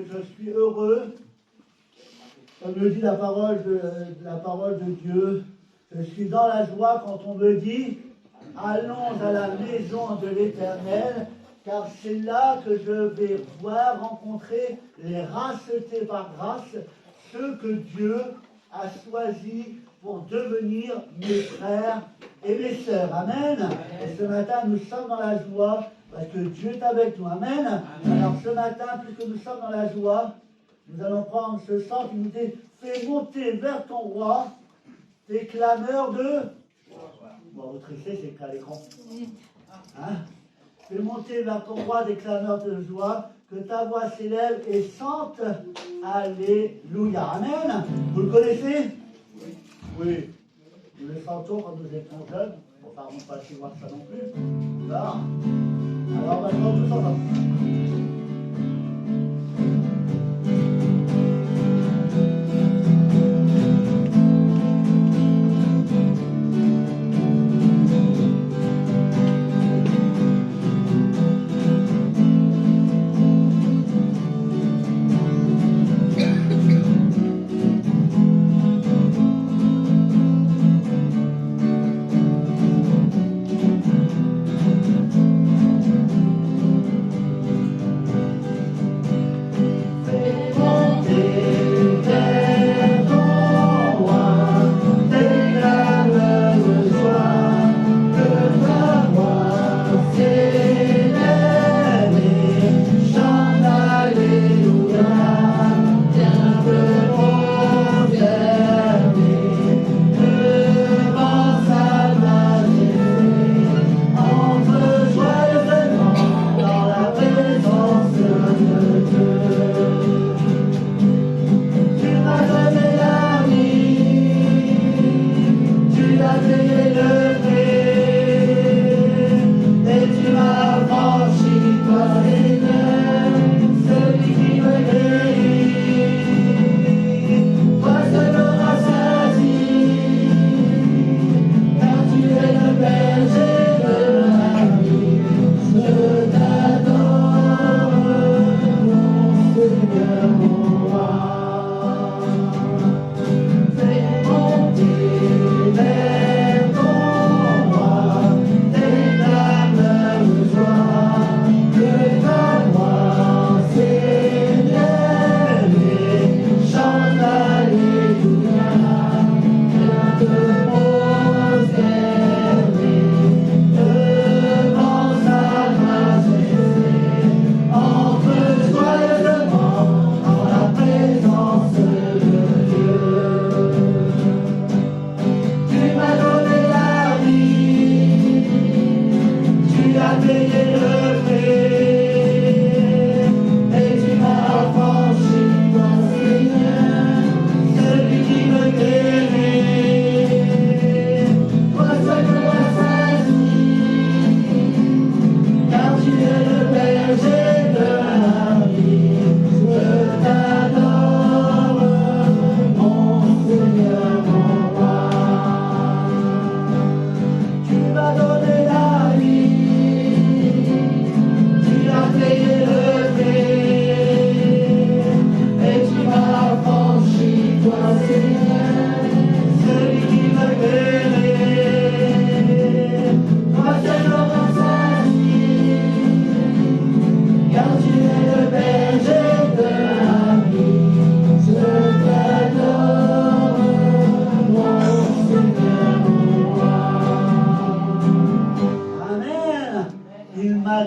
que je suis heureux, comme le dit la parole de Dieu, je suis dans la joie quand on me dit « Allons à la maison de l'Éternel », car c'est là que je vais voir, rencontrer les rachetés par grâce, ceux que Dieu a choisis pour devenir mes frères et mes sœurs. Amen. Et ce matin, nous sommes dans la joie parce que Dieu est avec nous. Amen. Alors ce matin, puisque nous sommes dans la joie, nous allons prendre ce chant qui nous dit « Fais monter vers ton roi tes clameurs de... » Bon, vous trichez, c'est qu'à l'écran. Hein? Fais monter vers ton roi des clameurs de joie, que ta voix s'élève et chante Alléluia. Amen. Vous le connaissez? Oui. Nous le chantons quand nous étions jeunes. Bon, pardon, pas chez voir ça non plus. Là. Alors maintenant, tous ensemble.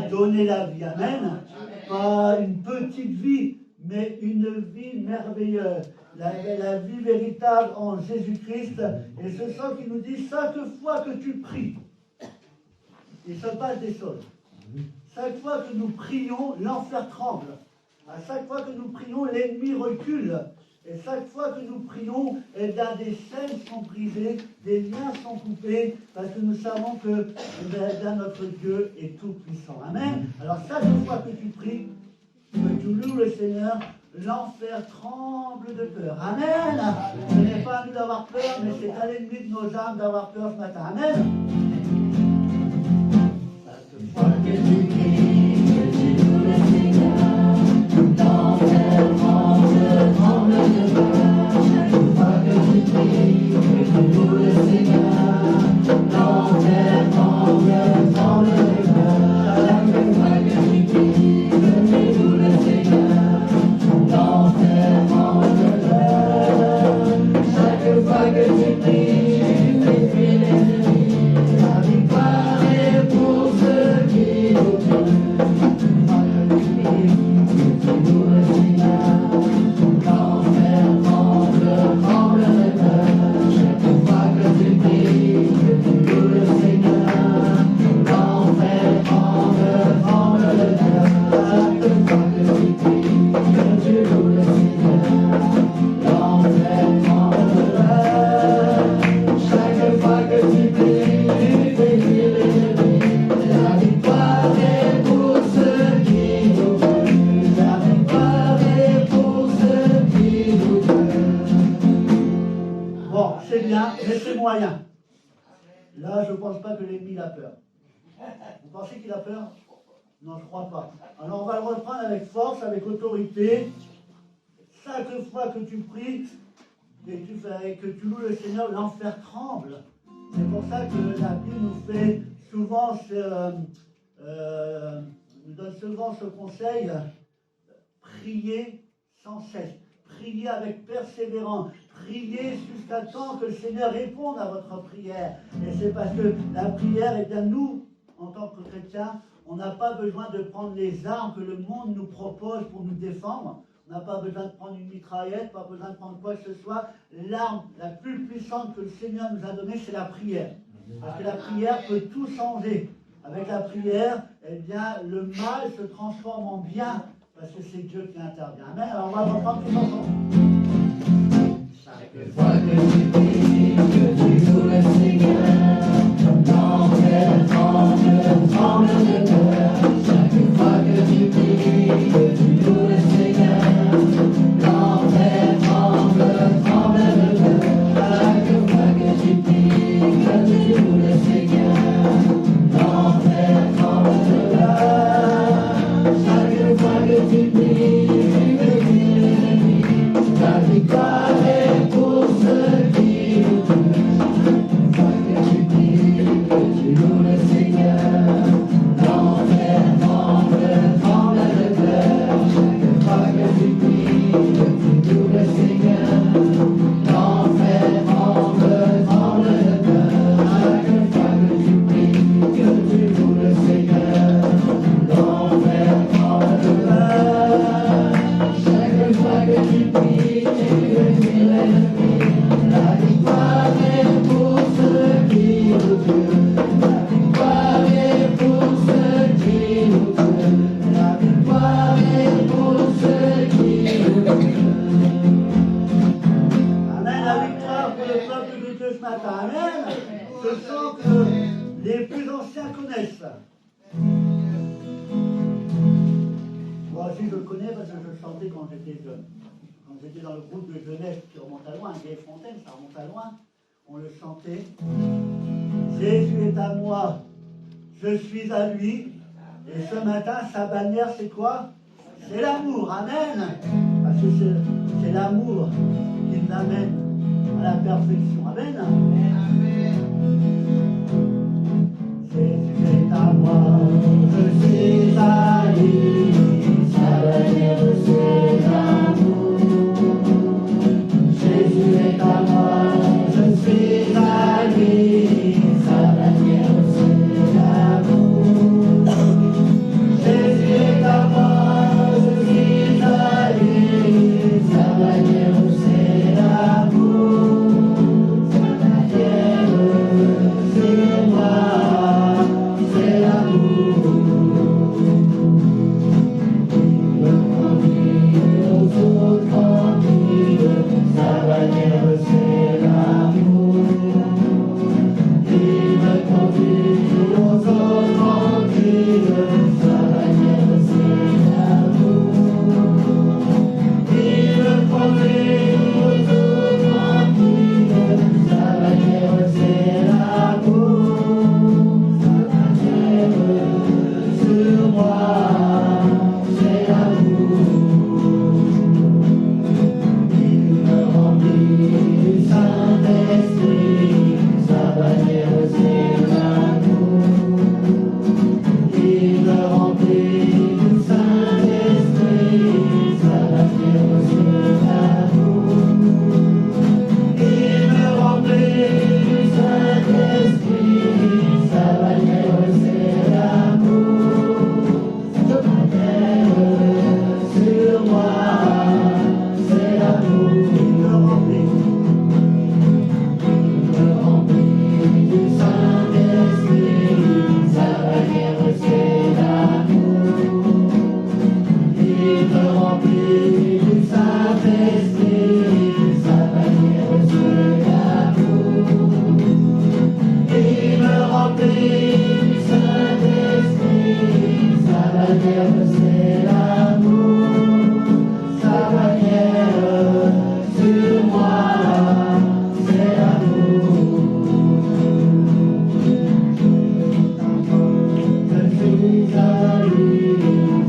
Donner la vie, amen. Pas une petite vie, mais une vie merveilleuse. La vie véritable en Jésus-Christ. Et ce chant qui nous dit, chaque fois que tu pries, il se passe des choses. Chaque fois que nous prions, l'enfer tremble. À chaque fois que nous prions, l'ennemi recule. Et chaque fois que nous prions, eh bien, des chaînes sont brisées, des liens sont coupés, parce que nous savons que eh bien, notre Dieu est tout-puissant. Amen. Alors chaque fois que tu pries, que tu loues le Seigneur, l'enfer tremble de peur. Amen. Ce n'est pas à nous d'avoir peur, mais c'est à l'ennemi de nos âmes d'avoir peur ce matin. Amen. Chaque fois que tu pries, que tu loues le Seigneur, l'enfer Là, je ne pense pas que l'ennemi a peur. Vous pensez qu'il a peur? Non, je ne crois pas. Alors on va le reprendre avec force, avec autorité. Chaque fois que tu pries et que tu loues le Seigneur, l'enfer tremble. C'est pour ça que la Bible nous fait souvent nous donne souvent ce conseil, priez sans cesse, priez avec persévérance, priez jusqu'à temps que le Seigneur réponde à votre prière. Et c'est parce que la prière, eh bien nous, en tant que chrétiens, on n'a pas besoin de prendre les armes que le monde nous propose pour nous défendre. On n'a pas besoin de prendre une mitraillette, pas besoin de prendre quoi que ce soit. L'arme la plus puissante que le Seigneur nous a donnée, c'est la prière. Parce que la prière peut tout changer. Avec la prière, eh bien, le mal se transforme en bien, parce que c'est Dieu qui intervient. Amen. Alors on va reprendre tous ensemble. Chaque fois que tu pries, que tu loues le Seigneur, l'enfer tremble, tremble de peur. Chaque fois que tu pries, que tu loues le Seigneur, l'enfer tremble, tremble de peur. Chaque fois que tu pries, que tu loues le Seigneur, l'enfer tremble de peur. Chaque fois que tu pries, que tu loues l'ennemi, la victoire est pour ceux qui louent Dieu. Chaque fois que tu pries, que tu loues le Seigneur, l'enfer tremble, tremble de peur. Chaque fois que tu pries, que tu loues le Seigneur, l'enfer tremble, tremble de peur. Chaque fois que tu pries, que tu loues le Seigneur, l'enfer tremble de peur. Chaque fois que tu pries, la victoire est pour ceux qui louent Dieu. La victoire est pour ceux qui louent Dieu. La victoire est pour ceux qui louent Dieu. Amen. La victoire pour le peuple de Dieu ce matin. Amen. Ce chant que les plus anciens connaissent. Moi aussi je le connais parce que je le chantais quand j'étais jeune. Quand j'étais dans le groupe de jeunesse qui remonte à loin, Vieille Fontaine, ça remonte à loin, on le chantait. Jésus est à moi, je suis à lui. Et ce matin, sa bannière, c'est quoi? C'est l'amour, amen. Parce que c'est l'amour qui nous amène à la perfection, amen. Jésus est à moi, je suis à lui. Sa bannière, c'est l'amour. Jésus est à moi, je suis à lui. Sa bannière, c'est l'amour. Jésus est à moi, je suis à lui. Sa bannière, c'est l'amour. Sa bannière, c'est sur moi, c'est l'amour. Je suis à lui,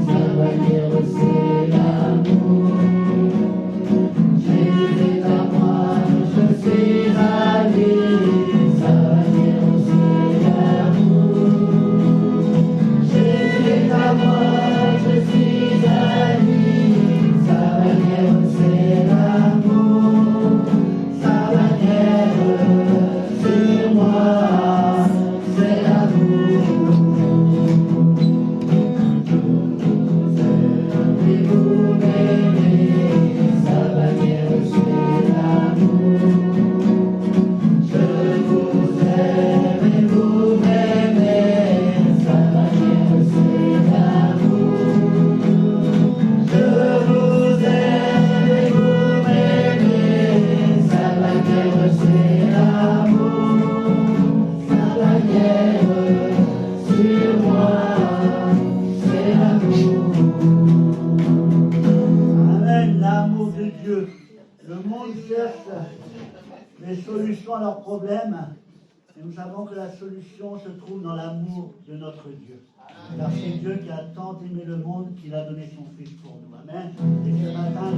sa manière c'est l'amour. Jésus est à moi, je suis à lui, sa manière c'est l'amour. Jésus est à moi, je suis à lui, sa manière c'est l'amour. Sa manière sur moi, c'est l'amour. Et vous m'aimez, sa manière c'est l'amour. Je vous aime et vous m'aimez, sa manière c'est l'amour. Je vous aime et vous m'aimez, sa manière c'est l'amour. Sa manière sur moi, c'est l'amour. Amen, l'amour de Dieu. Le monde cherche des solutions à leurs problèmes, et nous savons que la solution se trouve dans l'amour de notre Dieu. Car c'est Dieu qui a tant aimé le monde qu'il a donné son Fils pour nous. Amen. Et ce matin,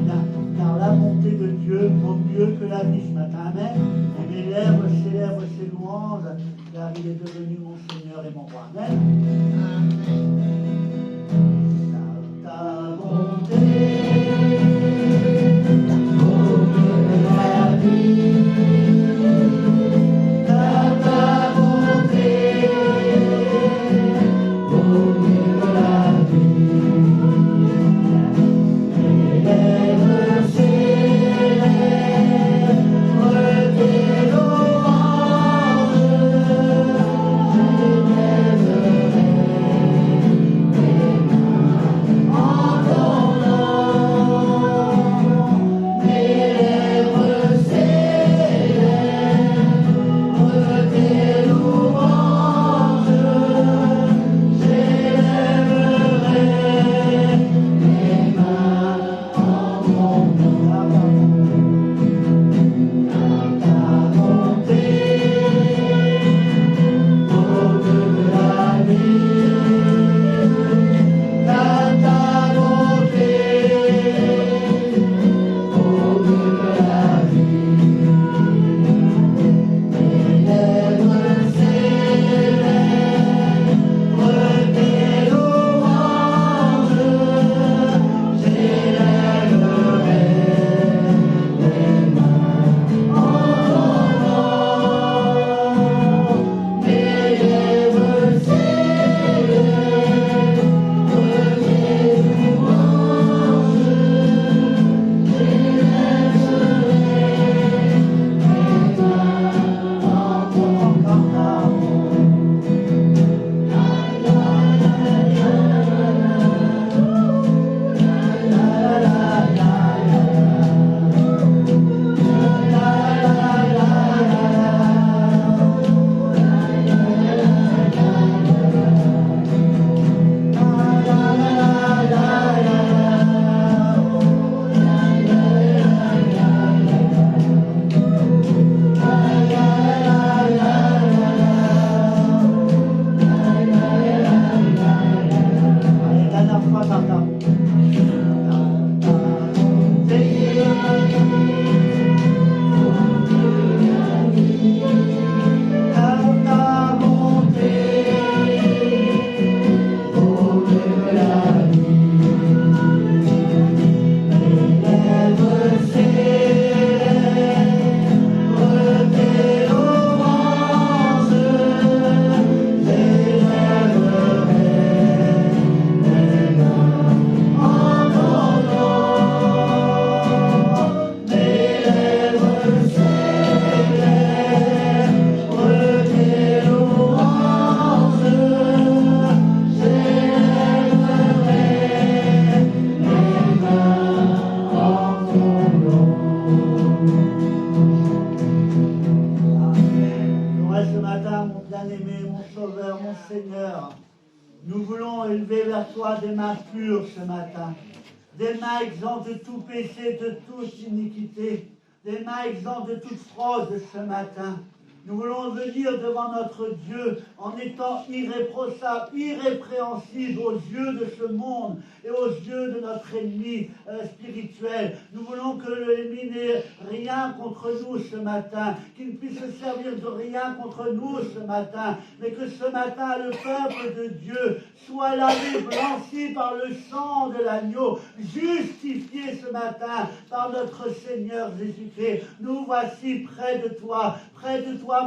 car la bonté de Dieu vaut mieux que la vie ce matin. Amen. Et mes lèvres célèbrent ses louanges, car il est devenu mon Seigneur et mon roi. Amen. Car ta bonté vaut mieux que la vie. Car ta bonté vaut mieux que la vie. Mes lèvres célèbrent tes louanges. J'élèverai mes mains en ton nom. Mes lèvres célèbrent tes louanges. J'élèverai mes mains en ton nom. Car ta bonté vaut mieux que la vie. Car ta bonté vaut mieux que la vie. Mes lèvres célèbrent tes louanges. J'élèverai mes mains en ton nom. Mes lèvres célèbrent tes louanges. Allez, dernière fois, Tata. Car ta bonté vaut mieux que la vie. Mes lèvres célèbrent tes louanges. J'élèverai mes mains en ton nom. Mes lèvres célèbrent tes louanges. J'élèverai mes mains en ton nom. Amen. Ce matin, mon bien-aimé, mon Sauveur, mon Seigneur, nous voulons élever vers toi des mains pures ce matin, des mains exemptes de tout péché, de toute iniquité. des mains exemptes de toute fraude ce matin. Nous voulons venir devant notre Dieu en étant irréprochables, irrépréhensibles aux yeux de ce monde et aux yeux de notre ennemi spirituel. Nous voulons que l'ennemi n'ait rien contre nous ce matin, qu'il ne puisse se servir de rien contre nous ce matin, mais que ce matin le peuple de Dieu soit lavé, blanchi par le sang de l'agneau, justifié ce matin par notre Seigneur Jésus-Christ. Nous voici près de toi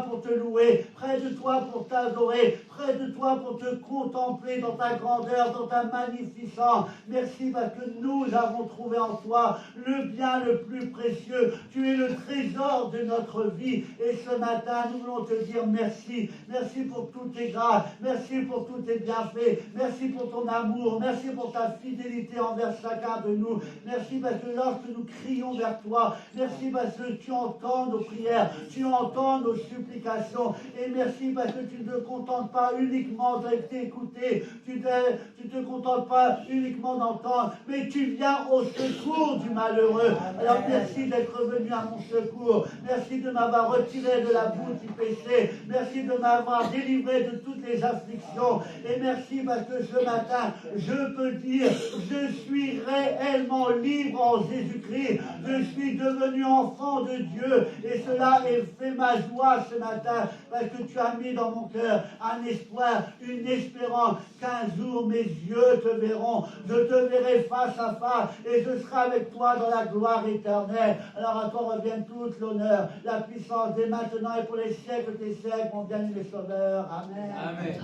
pour te louer, près de toi pour t'adorer, près de toi pour te contempler dans ta grandeur, dans ta magnificence. Merci parce que nous avons trouvé en toi le bien le plus précieux. Tu es le trésor de notre vie. Et ce matin, nous voulons te dire merci. Merci pour toutes tes grâces. Merci pour tous tes bienfaits. Merci pour ton amour. Merci pour ta fidélité envers chacun de nous. Merci parce que lorsque nous crions vers toi, merci parce que tu entends nos prières, tu entends nos supplications. Et merci parce que tu ne te contentes pas uniquement de t'écouter, tu te contentes pas uniquement d'entendre, mais tu viens au secours du malheureux. Alors merci d'être venu à mon secours. Merci de m'avoir retiré de la boue du péché. Merci de m'avoir délivré de toutes les afflictions. Et merci parce que ce matin, je peux dire, je suis réellement libre en Jésus-Christ. Je suis devenu enfant de Dieu. Et cela fait ma joie ce matin parce que tu as mis dans mon cœur un espoir, une espérance qu'un jour mes yeux te verront. Je te verrai face à face et je serai avec toi dans la gloire éternelle. Alors à toi revienne toute l'honneur, la puissance dès maintenant et pour les siècles des siècles, mon bien-aimé Sauveur. Amen. Amen.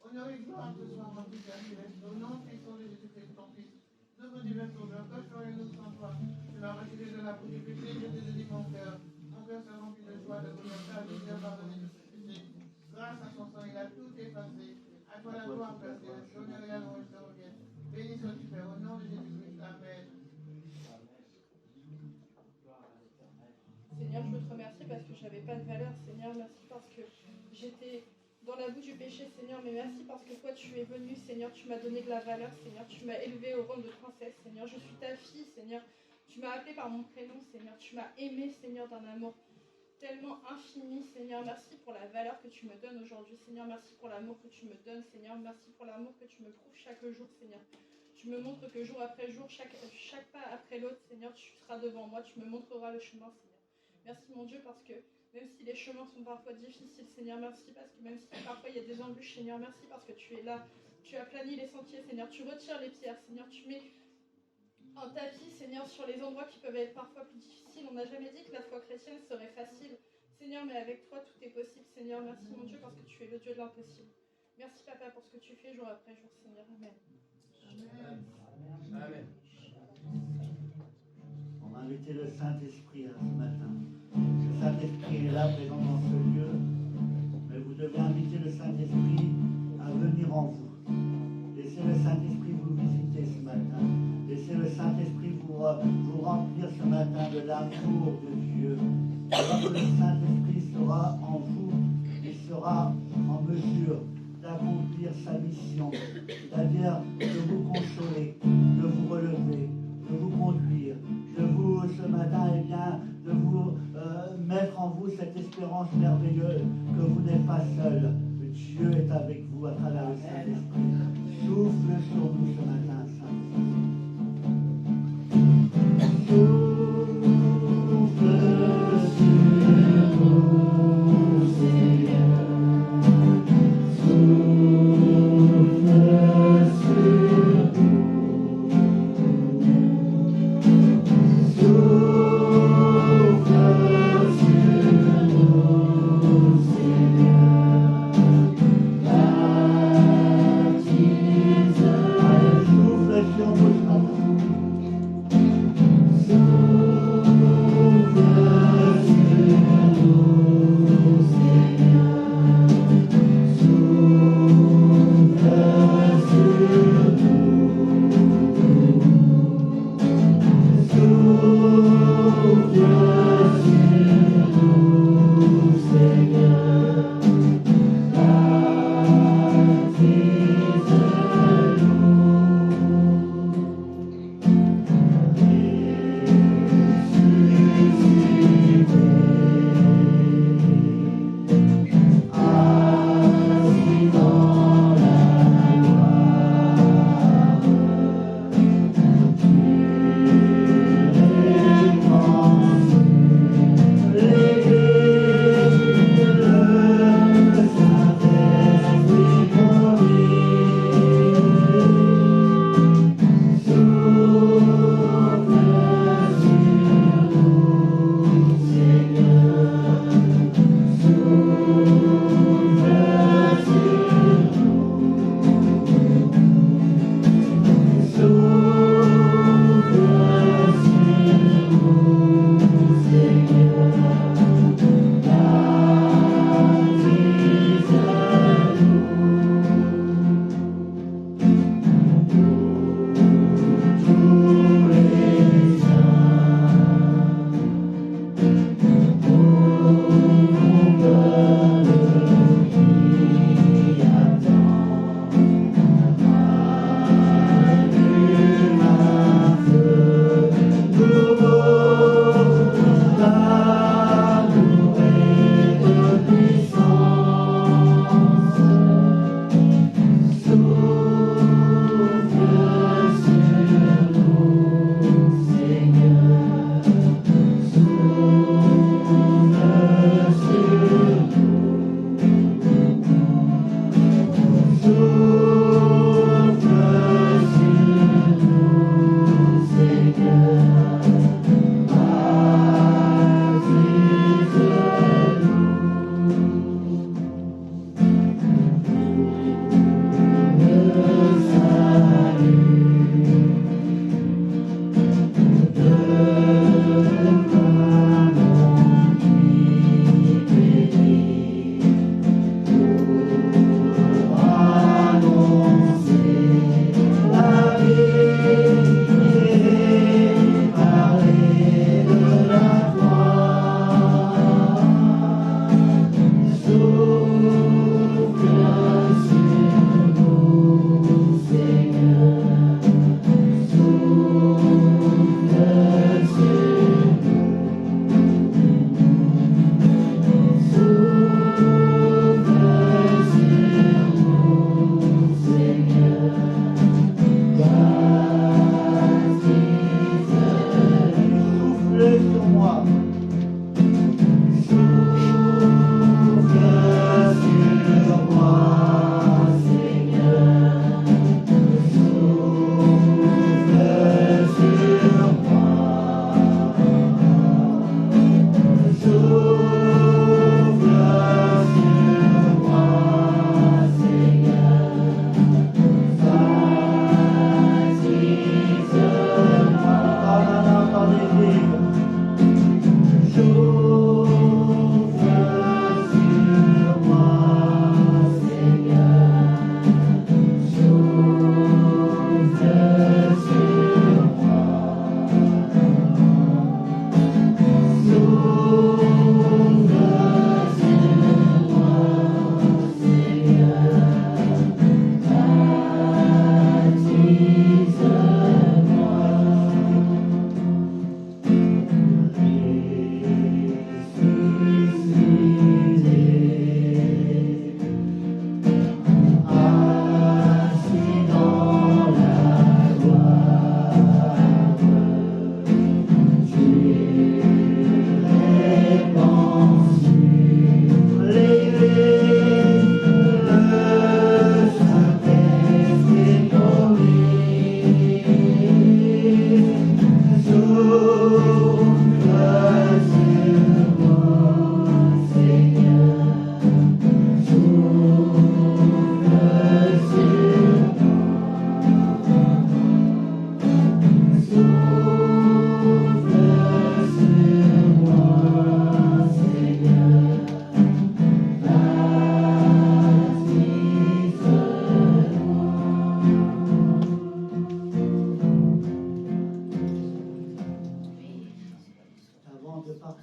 Honneur et gloire te soient rendus, Père céleste, au nom puissant de Jésus-Christ, ton Fils, notre divin Sauveur. Que ferions-nous sans toi? Tu m'as retiré de la boue du péché, je t'ai donné mon cœur. Mon cœur se remplit de joie de connaître ta misère pardonnée de ses péchés. Grâce à son sang, il a tout effacé. À toi la gloire, Père céleste, l'honneur et la louange te reviennent. Béni sois-tu, Père, au nom de Jésus-Christ. Amen. Seigneur, je veux te remercier parce que je n'avais pas de valeur. Seigneur, merci parce que j'étais dans la boue du péché, Seigneur. Mais merci parce que toi, tu es venu, Seigneur. Tu m'as donné de la valeur, Seigneur. Tu m'as élevée au rang de princesse, Seigneur. Je suis ta fille, Seigneur. Tu m'as appelée par mon prénom, Seigneur. Tu m'as aimée, Seigneur, d'un amour tellement infini, Seigneur. Merci pour la valeur que tu me donnes aujourd'hui, Seigneur. Merci pour l'amour que tu me donnes, Seigneur. Merci pour l'amour que tu me prouves chaque jour, Seigneur. Tu me montres que jour après jour, chaque pas après l'autre, Seigneur, tu seras devant moi. Tu me montreras le chemin, Seigneur. Merci, mon Dieu, parce que même si les chemins sont parfois difficiles, Seigneur, merci parce que même si parfois il y a des embûches, Seigneur, merci parce que tu es là. Tu aplanis les sentiers, Seigneur. Tu retires les pierres, Seigneur. Tu mets un tapis, Seigneur, sur les endroits qui peuvent être parfois plus difficiles. On n'a jamais dit que la foi chrétienne serait facile, Seigneur, mais avec toi, tout est possible, Seigneur. Merci, mon Dieu, parce que tu es le Dieu de l'impossible. Merci, Papa, pour ce que tu fais jour après jour, Seigneur. Amen. Amen. Amen. On va inviter le Saint-Esprit ce matin. Le Saint-Esprit est là, présent dans ce lieu. Mais vous devez inviter le Saint-Esprit à venir en vous. Laissez le Saint-Esprit vous visiter ce matin. Laissez le Saint-Esprit vous remplir ce matin de l'amour de Dieu. Alors que le Saint-Esprit sera en vous, il sera en mesure d'accomplir sa mission, c'est-à-dire de vous consoler, de vous relever, de vous conduire, de vous, ce matin, de vous mettre en vous cette espérance merveilleuse que vous n'êtes pas seul, que Dieu est avec vous à travers le Saint-Esprit. Souffle sur nous ce matin, Saint-Esprit. Souffle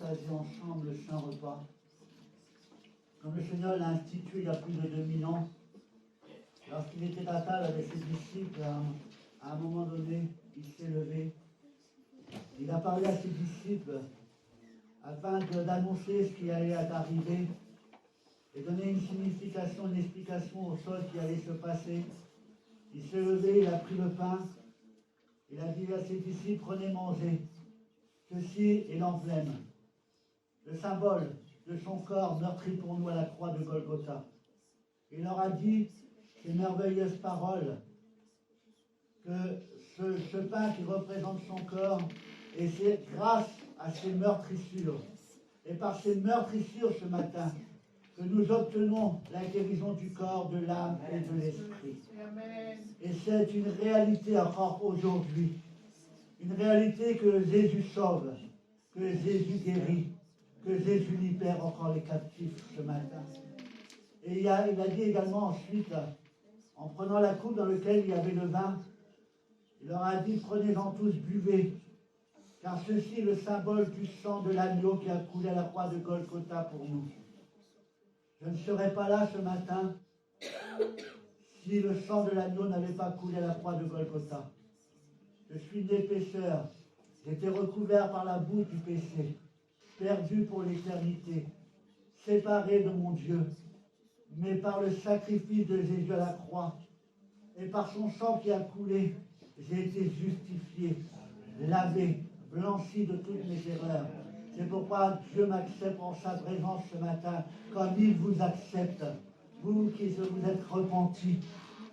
partager ensemble le Saint Repas. Comme le Seigneur l'a institué il y a plus de 2000 ans, lorsqu'il était à table avec ses disciples, à un moment donné, il s'est levé. Il a parlé à ses disciples afin d'annoncer ce qui allait arriver et donner une signification, une explication aux choses qui allaient se passer. Il s'est levé, il a pris le pain, il a dit à ses disciples, prenez, mangez. Ceci est l'emblème, le symbole de son corps meurtri pour nous à la croix de Golgotha. Il leur a dit ces merveilleuses paroles, que ce pain qui représente son corps, et c'est grâce à ces meurtrissures, et par ces meurtrissures ce matin, que nous obtenons la guérison du corps, de l'âme et de l'esprit. Et c'est une réalité encore aujourd'hui. Une réalité que Jésus sauve, que Jésus guérit, que Jésus libère encore les captifs ce matin. Et il a dit également ensuite, en prenant la coupe dans laquelle il y avait le vin, il leur a dit, prenez-en tous, buvez, car ceci est le symbole du sang de l'agneau qui a coulé à la croix de Golgotha pour nous. Je ne serais pas là ce matin si le sang de l'agneau n'avait pas coulé à la croix de Golgotha. Je suis né pécheur, j'étais recouvert par la boue du péché, perdu pour l'éternité, séparé de mon Dieu, mais par le sacrifice de Jésus à la croix et par son sang qui a coulé, j'ai été justifié, lavé, blanchi de toutes mes erreurs. C'est pourquoi Dieu m'accepte en sa présence ce matin, comme il vous accepte. Vous qui vous êtes repentis,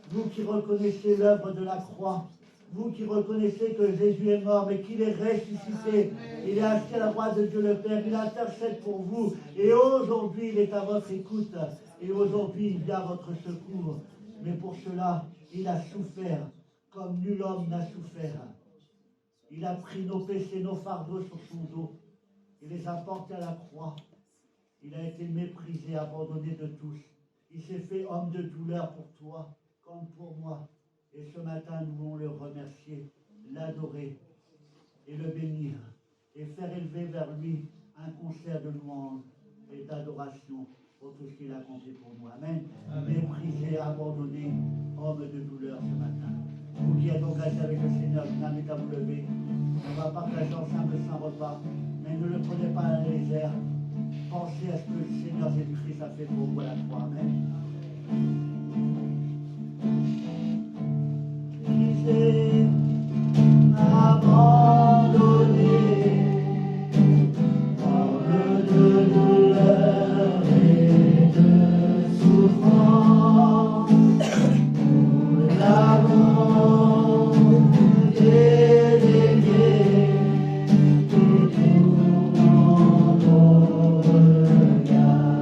vous qui reconnaissez l'œuvre de la croix, vous qui reconnaissez que Jésus est mort, mais qu'il est ressuscité, il est assis à la droite de Dieu le Père, il intercède pour vous, et aujourd'hui il est à votre écoute, et aujourd'hui il vient à votre secours. Mais pour cela, il a souffert, comme nul homme n'a souffert. Il a pris nos péchés, nos fardeaux sur son dos. Il les a portés à la croix. Il a été méprisé, abandonné de tous. Il s'est fait homme de douleur pour toi, comme pour moi. Et ce matin, nous voulons le remercier, l'adorer et le bénir. Et faire élever vers lui un concert de louange et d'adoration pour tout ce qu'il a accompli pour nous. Amen. Méprisé, abandonné, homme de douleur ce matin. Vous qui êtes engagés avec le Seigneur, vous n'avez qu'à vous lever. On va partager ensemble le Saint Repas, mais ne le prenez pas à la légère. Pensez à ce que le Seigneur Jésus-Christ a fait pour vous à la croix. Amen. Il s'est abandonné, homme de douleur et de souffrance, nous l'avons délégué, et tournant nos regards.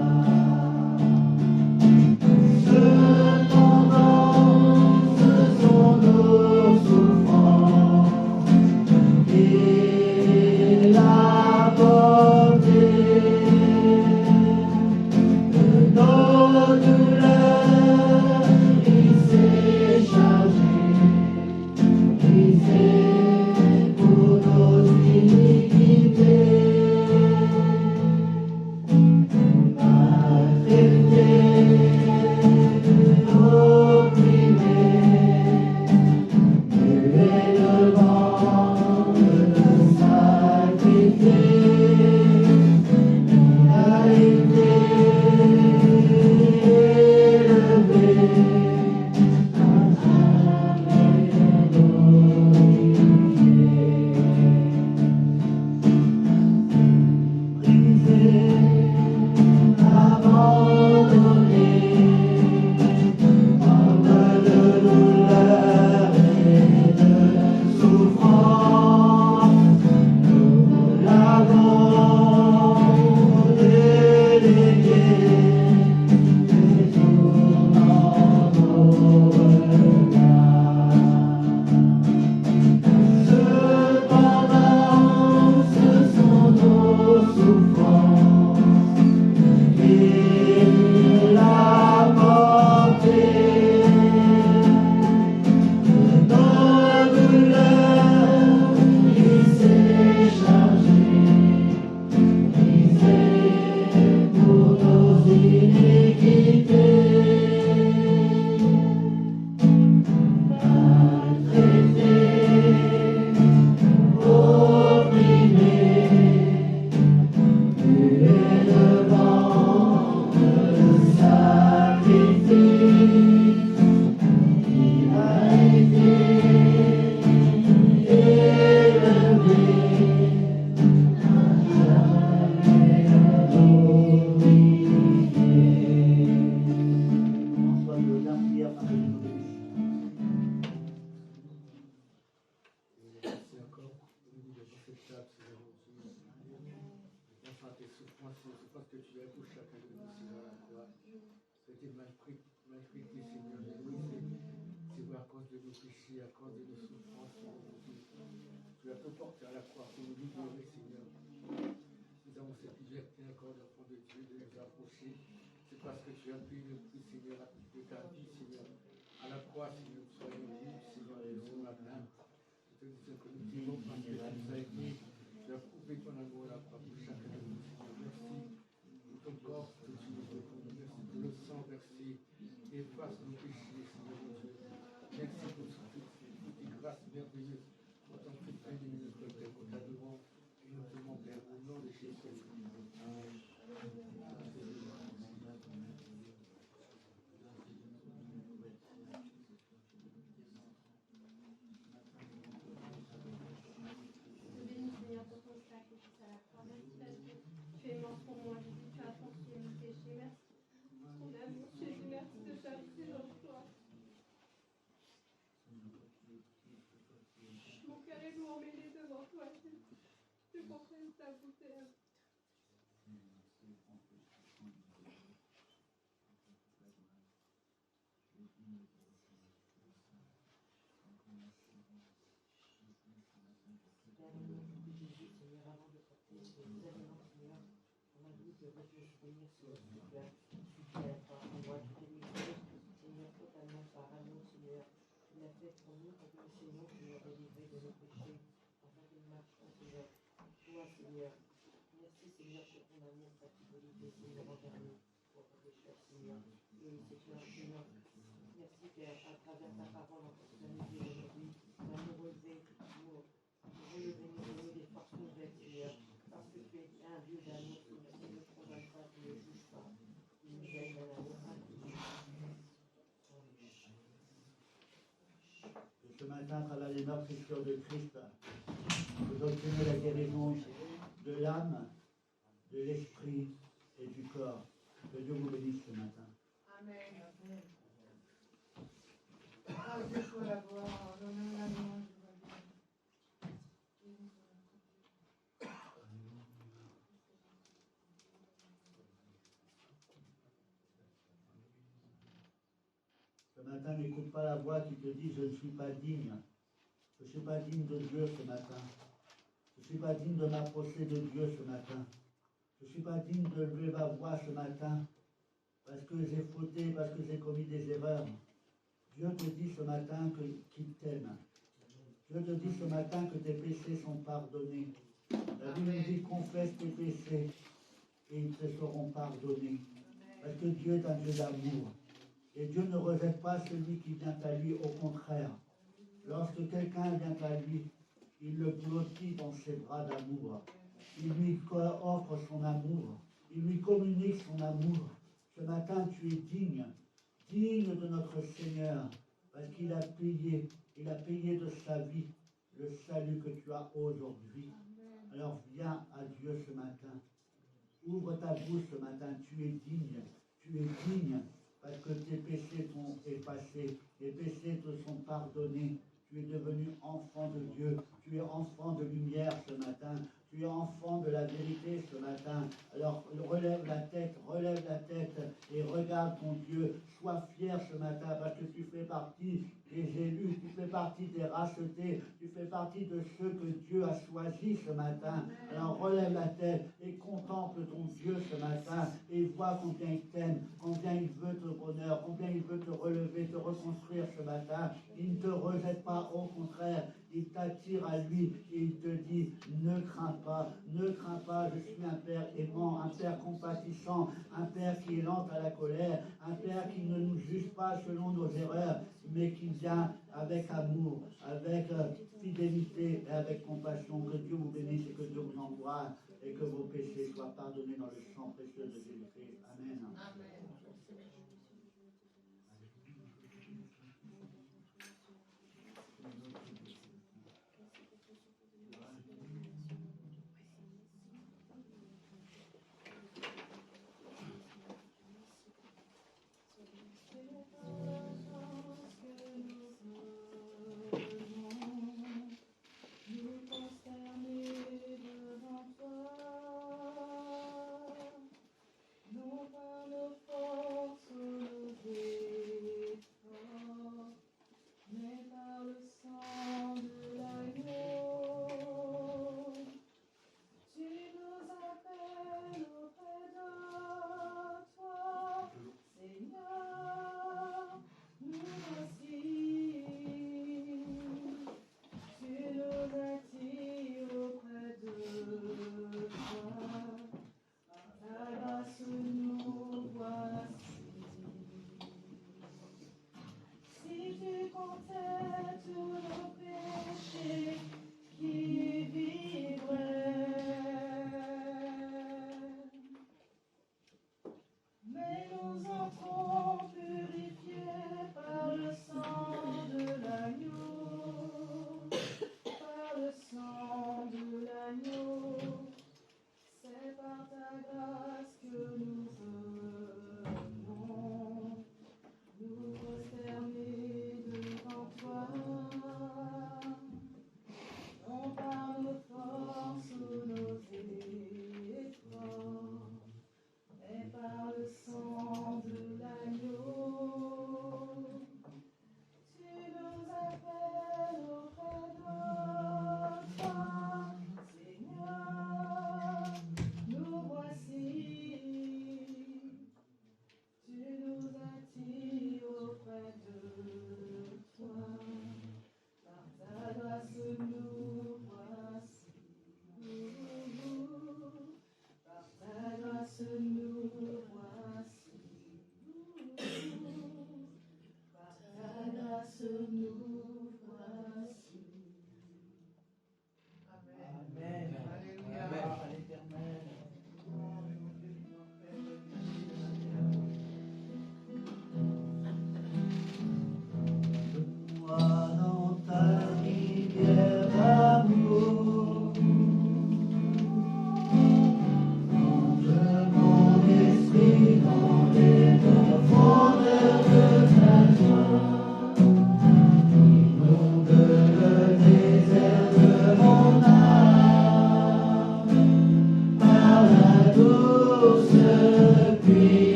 Cependant, acceptable, Seigneur mon Dieu. Pense à tes souffrances, les souffrances que tu as pour chacun de nous, Seigneur, à la croix. Tu as été maltraité, Seigneur. C'est à cause de nos péchés, à cause de nos souffrances, Seigneur mon Dieu. Tu as tout porté à la croix pour nous libérer, Seigneur. Nous avons cette liberté encore d'enfants de Dieu, de nous approcher. C'est parce que tu as payé le prix, Seigneur, de ta vie, Seigneur. À la croix, Seigneur, soyons libres, Seigneur, de ce matin. Nous te disons que nous t'aimons parce que tu nous as aimés. Tu as prouvé ton amour à la croix pour chacun de nous, Seigneur. Merci pour ton corps que tu nous donnes. Merci pour le sang versé. Efface nos péchés, Seigneur mon Dieu. Merci pour toutes tes grâces merveilleuses. En tant que fin de notre Père, nous t'adorons et nous t'aimons, Père, au nom de Jésus. Amen. Tu es mort pour moi, Jésus, tu as franchi mes péchés. Merci pour ton amour, Jésus, merci de ta présence, toi. Mon cœur est lourd mêlé devant toi, Jésus. Je confesse ta beauté. Seigneur, avant de porter les aliments, Seigneur, on a dit que je bénir sur ce que tu as par moi, tu t'es livré, Seigneur, totalement par amour, Seigneur. Tu l'as fait pour nous, pour que nous soyons, Seigneur, délivrés de nos péchés, afin que nous marchions, Seigneur. Toi, Seigneur, merci, Seigneur, pour ton amour, ta fidélité, Seigneur, envers nous, pour ton péché, Seigneur. Et Seigneur, Seigneur, merci, Père, à travers ta parole, en toute la nuit aujourd'hui, tu vas nous relever, relever, nous donner des forces nouvelles, Seigneur, parce que tu es un Dieu d'amour, Seigneur, tu ne condamnes pas, tu ne juges pas, tu nous aimes d'un amour infini. Que ce matin, à travers les meurtrissures de Christ, vous obtenez la guérison de l'âme, de l'esprit et du corps. Que Dieu vous bénisse ce matin. Amen. À Dieu soit la gloire, l'honneur, la louange. Ce matin, n'écoute pas la voix qui te dit « Je ne suis pas digne ». Je ne suis pas digne de Dieu ce matin. Je ne suis pas digne de m'approcher de Dieu ce matin. Je ne suis pas digne de lever ma voix ce matin parce que j'ai fauté, parce que j'ai commis des erreurs. Dieu te dit ce matin qu'il t'aime. Dieu te dit ce matin que tes péchés sont pardonnés. La Bible nous dit « Confesse tes péchés et ils te seront pardonnés ». Parce que Dieu est un Dieu d'amour. Et Dieu ne rejette pas celui qui vient à lui, au contraire. Lorsque quelqu'un vient à lui, il le blottit dans ses bras d'amour. Il lui offre son amour. Il lui communique son amour. Ce matin, tu es digne de notre Seigneur, parce qu'il a payé de sa vie le salut que tu as aujourd'hui. Alors viens à Dieu ce matin. Ouvre ta bouche ce matin, tu es digne, parce que tes péchés sont effacés, tes péchés te sont pardonnés. Tu es devenu enfant de Dieu, tu es enfant de lumière ce matin, tu es enfant de la vérité ce matin. Alors relève la tête et regarde ton Dieu. Sois fier ce matin parce que tu fais partie des élus, tu fais partie des rachetés, tu fais partie de ceux que Dieu a choisis ce matin. Alors relève la tête et contemple ton Dieu ce matin et vois combien il t'aime, combien il veut ton bonheur, combien il veut te relever, te reconstruire ce matin. Il ne te rejette pas, au contraire, il t'attire à lui et il te dit ne crains pas, je suis un Père aimant, un Père compatissant, un Père qui est lent à la colère, un Père qui ne nous juge pas selon nos erreurs, mais qui vient avec amour, avec fidélité et avec compassion. Que Dieu vous bénisse et que Dieu vous encourage et que vos péchés soient pardonnés dans le sang précieux de Jésus-Christ. Amen. Amen. Nous consterner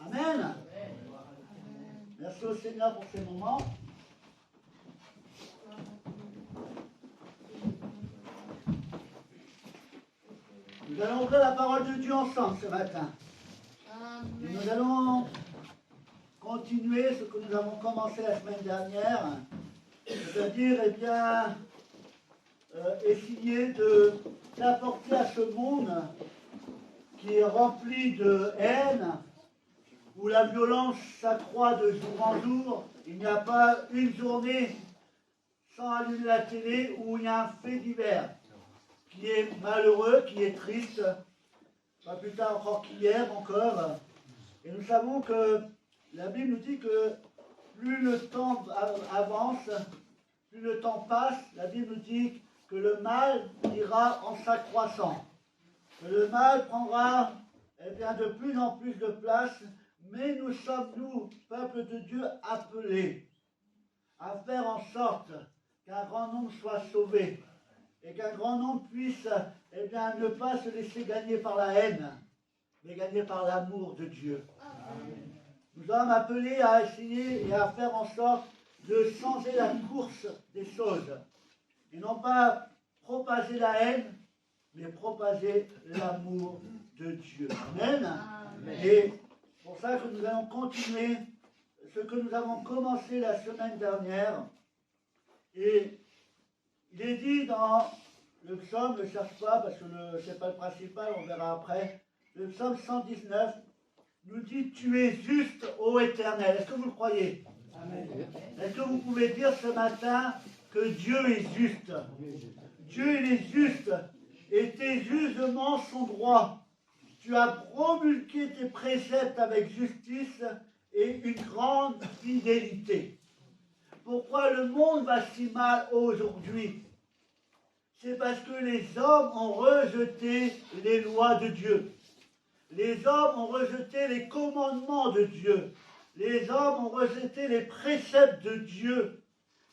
Amen. Merci au Seigneur pour ces moments. Nous allons ouvrir la parole de Dieu ensemble ce matin. Et nous allons continuer ce que nous avons commencé la semaine dernière, c'est-à-dire, eh bien, essayer d'apporter à ce monde qui est rempli de haine, où la violence s'accroît de jour en jour. Il n'y a pas une journée sans allumer la télé où il y a un fait divers qui est malheureux, qui est triste, pas plus tard encore qu'hier encore. Et nous savons que la Bible nous dit que plus le temps avance, plus le temps passe, la Bible nous dit que le mal ira en s'accroissant. Que le mal prendra eh bien, de plus en plus de place, mais nous sommes, nous, peuple de Dieu, appelés à faire en sorte qu'un grand nombre soit sauvé et qu'un grand nombre puisse eh bien, ne pas se laisser gagner par la haine, mais gagner par l'amour de Dieu. Amen. Nous sommes appelés à essayer et à faire en sorte de changer la course des choses et non pas propager la haine, mais propager l'amour de Dieu. Amen. Amen. Et c'est pour ça que nous allons continuer ce que nous avons commencé la semaine dernière. Et il est dit dans le psaume, ne le cherche pas parce que ce n'est pas le principal, on verra après. Le psaume 119 nous dit « Tu es juste, ô Éternel ». Est-ce que vous le croyez? Amen. Est-ce que vous pouvez dire ce matin que Dieu est juste? Dieu il est juste et tes jugements sont droits. Tu as promulgué tes préceptes avec justice et une grande fidélité. Pourquoi le monde va si mal aujourd'hui? C'est parce que les hommes ont rejeté les lois de Dieu. Les hommes ont rejeté les commandements de Dieu. Les hommes ont rejeté les préceptes de Dieu.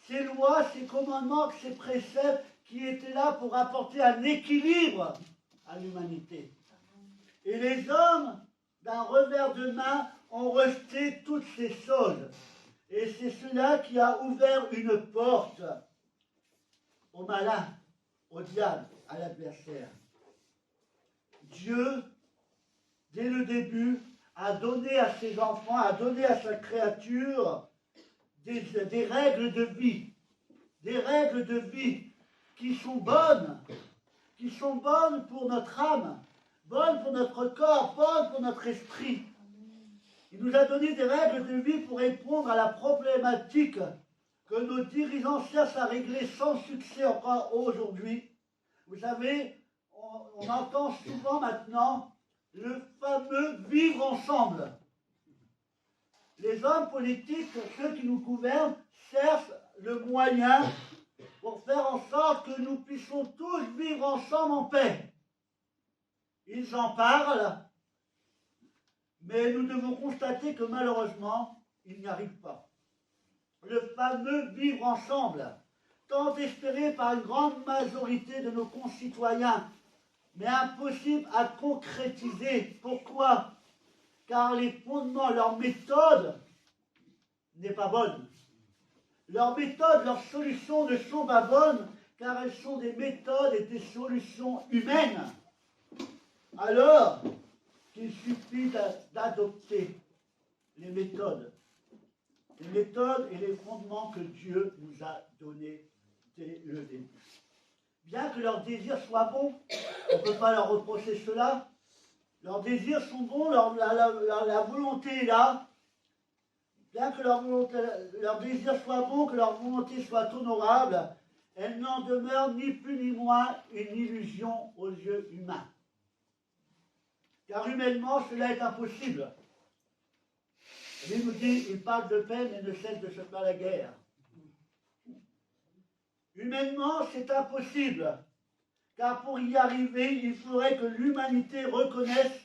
Ces lois, ces commandements, ces préceptes qui étaient là pour apporter un équilibre à l'humanité. Et les hommes, d'un revers de main, ont rejeté toutes ces choses. Et c'est cela qui a ouvert une porte au malin, au diable, à l'adversaire. Dieu, dès le début, a donné à ses enfants, a donné à sa créature des règles de vie. Des règles de vie qui sont bonnes pour notre âme, bonnes pour notre corps, bonnes pour notre esprit. Il nous a donné des règles de vie pour répondre à la problématique que nos dirigeants cherchent à régler sans succès encore aujourd'hui. Vous savez, on entend souvent maintenant le fameux vivre ensemble. Les hommes politiques, ceux qui nous gouvernent, cherchent le moyen pour faire en sorte que nous puissions tous vivre ensemble en paix. Ils en parlent, mais nous devons constater que malheureusement, ils n'y arrivent pas. Le fameux vivre ensemble, tant espéré par une grande majorité de nos concitoyens, mais impossible à concrétiser. Pourquoi? Car les fondements, leur méthode n'est pas bonne. Leurs méthodes, leurs solutions ne sont pas bonnes, car elles sont des méthodes et des solutions humaines. Alors qu'il suffit d'adopter les méthodes et les fondements que Dieu nous a donnés dès le début. Bien que leurs désirs soient bons, on ne peut pas leur reprocher cela. Leurs désirs sont bons, la volonté est là. Bien que leur désir soit bon, que leur volonté soit honorable, elle n'en demeure ni plus ni moins une illusion aux yeux humains. Car humainement, cela est impossible. Il nous dit, il parle de paix, mais ne cesse de se faire la guerre. Humainement, c'est impossible. Car pour y arriver, il faudrait que l'humanité reconnaisse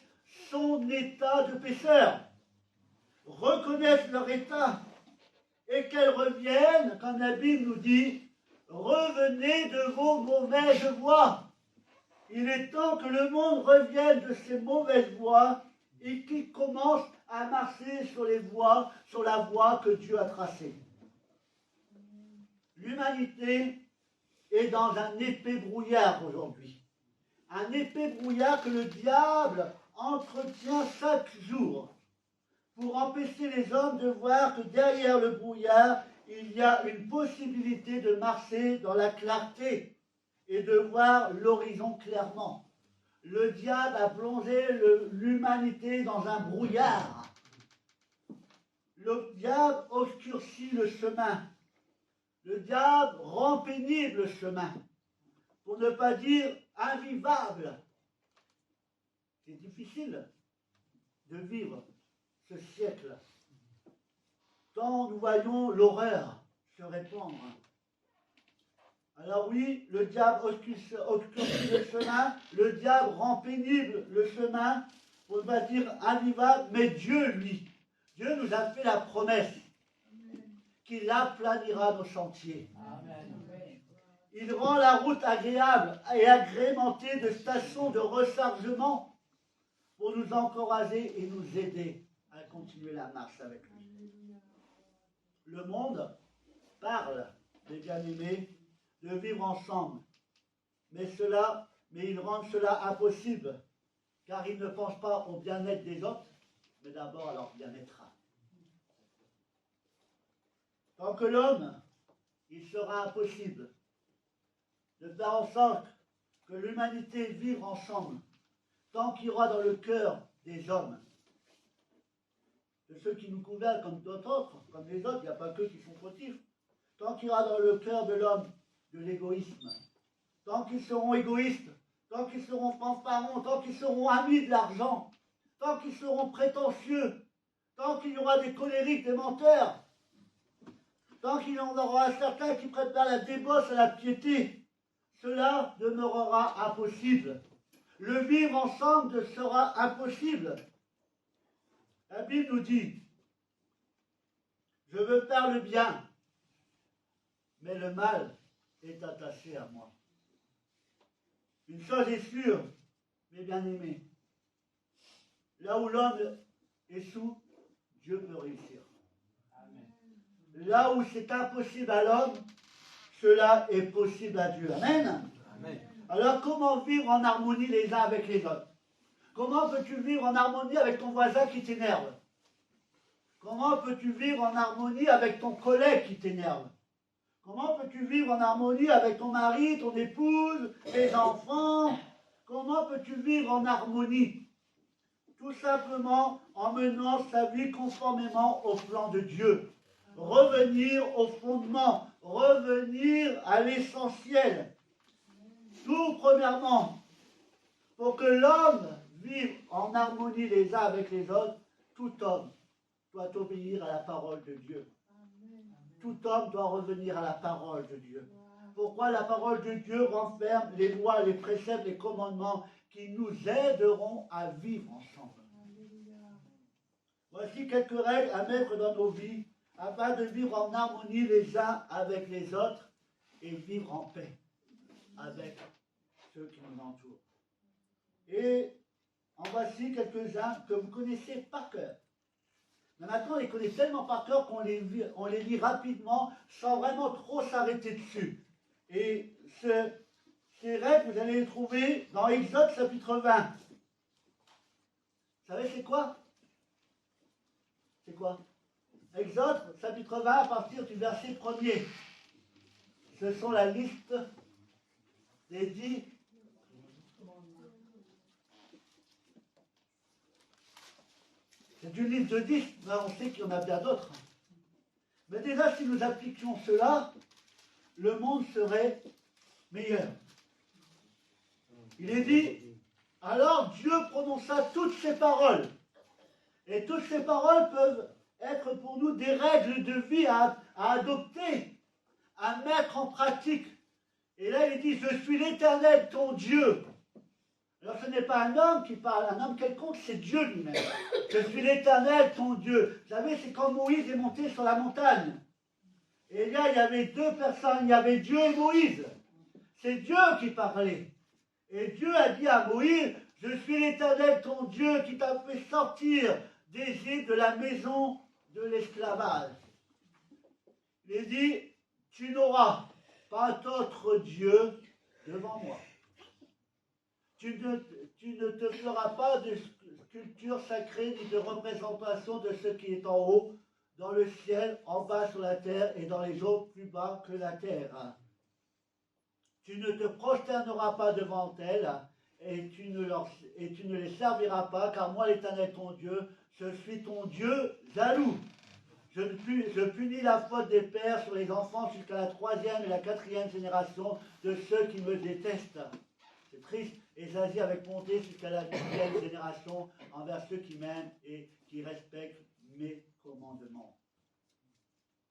son état de pécheur. Reconnaissent leur état et qu'elles reviennent, comme la Bible nous dit, revenez de vos mauvaises voies. Il est temps que le monde revienne de ses mauvaises voies et qui commence à marcher sur la voie que Dieu a tracée. L'humanité est dans un épais brouillard aujourd'hui. Un épais brouillard que le diable entretient chaque jour pour empêcher les hommes de voir que derrière le brouillard, il y a une possibilité de marcher dans la clarté et de voir l'horizon clairement. Le diable a plongé l'humanité dans un brouillard. Le diable obscurcit le chemin. Le diable rend pénible le chemin, pour ne pas dire invivable. C'est difficile de vivre ce siècle, tant nous voyons l'horreur se répandre. Alors oui, le diable obscurcit le chemin, le diable rend pénible le chemin, pour ne pas dire invivable, mais Dieu, lui, Dieu nous a fait la promesse qu'il aplanira nos sentiers. Amen. Il rend la route agréable et agrémentée de stations de rechargement pour nous encourager et nous aider à continuer la marche avec lui. Le monde parle, les bien-aimés, de vivre ensemble, mais ils rendent cela impossible, car ils ne pensent pas au bien-être des autres, mais d'abord à leur bien-être. Tant que l'homme, il sera impossible de faire en sorte que l'humanité vive ensemble, tant qu'il y aura dans le cœur des hommes, de ceux qui nous gouvernent comme d'autres, comme les autres, il n'y a pas qu'eux qui sont fautifs, tant qu'il y aura dans le cœur de l'homme de l'égoïsme, tant qu'ils seront égoïstes, tant qu'ils seront fanfarons, tant qu'ils seront amis de l'argent, tant qu'ils seront prétentieux, tant qu'il y aura des colériques, des menteurs, tant qu'il y en aura certains qui préparent la débauche à la piété, cela demeurera impossible. Le vivre ensemble sera impossible. La Bible nous dit, je veux faire le bien, mais le mal est attaché à moi. Une chose est sûre, mes bien-aimés, là où l'homme échoue, Dieu peut réussir. Là où c'est impossible à l'homme, cela est possible à Dieu. Amen. Amen. Alors comment vivre en harmonie les uns avec les autres? Comment peux-tu vivre en harmonie avec ton voisin qui t'énerve? Comment peux-tu vivre en harmonie avec ton collègue qui t'énerve? Comment peux-tu vivre en harmonie avec ton mari, ton épouse, tes enfants? Comment peux-tu vivre en harmonie? Tout simplement en menant sa vie conformément au plan de Dieu. Revenir au fondement, revenir à l'essentiel. Tout premièrement, pour que l'homme vive en harmonie les uns avec les autres, tout homme doit obéir à la parole de Dieu. Tout homme doit revenir à la parole de Dieu. Pourquoi la parole de Dieu renferme les lois, les préceptes, les commandements qui nous aideront à vivre ensemble. Voici quelques règles à mettre dans nos vies afin de vivre en harmonie les uns avec les autres et vivre en paix avec ceux qui nous entourent. Et en voici quelques-uns que vous connaissez par cœur. Mais maintenant, on les connaît tellement par cœur qu'on les lit rapidement sans vraiment trop s'arrêter dessus. Et ces règles, vous allez les trouver dans Exode chapitre 20. Vous savez c'est quoi? C'est quoi? Exode chapitre 20 à partir du verset 1er. Ce sont la liste des 10. C'est une liste de 10, mais on sait qu'il y en a bien d'autres. Mais déjà, si nous appliquions cela, le monde serait meilleur. Il est dit, alors Dieu prononça toutes ces paroles. Et toutes ces paroles peuvent être pour nous des règles de vie à adopter, à mettre en pratique. Et là, il dit, je suis l'Éternel, ton Dieu. Alors ce n'est pas un homme qui parle, un homme quelconque, c'est Dieu lui-même. Je suis l'Éternel, ton Dieu. Vous savez, c'est quand Moïse est monté sur la montagne. Et là, il y avait deux personnes, il y avait Dieu et Moïse. C'est Dieu qui parlait. Et Dieu a dit à Moïse, Je suis l'Éternel, ton Dieu, qui t'a fait sortir d'Égypte, de la maison de l'esclavage. Il dit, tu n'auras pas d'autre Dieu devant moi. Tu ne te feras pas de sculpture sacrée ni de représentation de ce qui est en haut, dans le ciel, en bas sur la terre et dans les eaux plus bas que la terre. Tu ne te prosterneras pas devant elles et tu ne les serviras pas, car moi, l'Éternel ton Dieu, je suis ton Dieu jaloux. Je punis la faute des pères sur les enfants jusqu'à la 3e et la 4e génération de ceux qui me détestent. C'est triste. Et j'agis avec bonté jusqu'à la 8e génération envers ceux qui m'aiment et qui respectent mes commandements.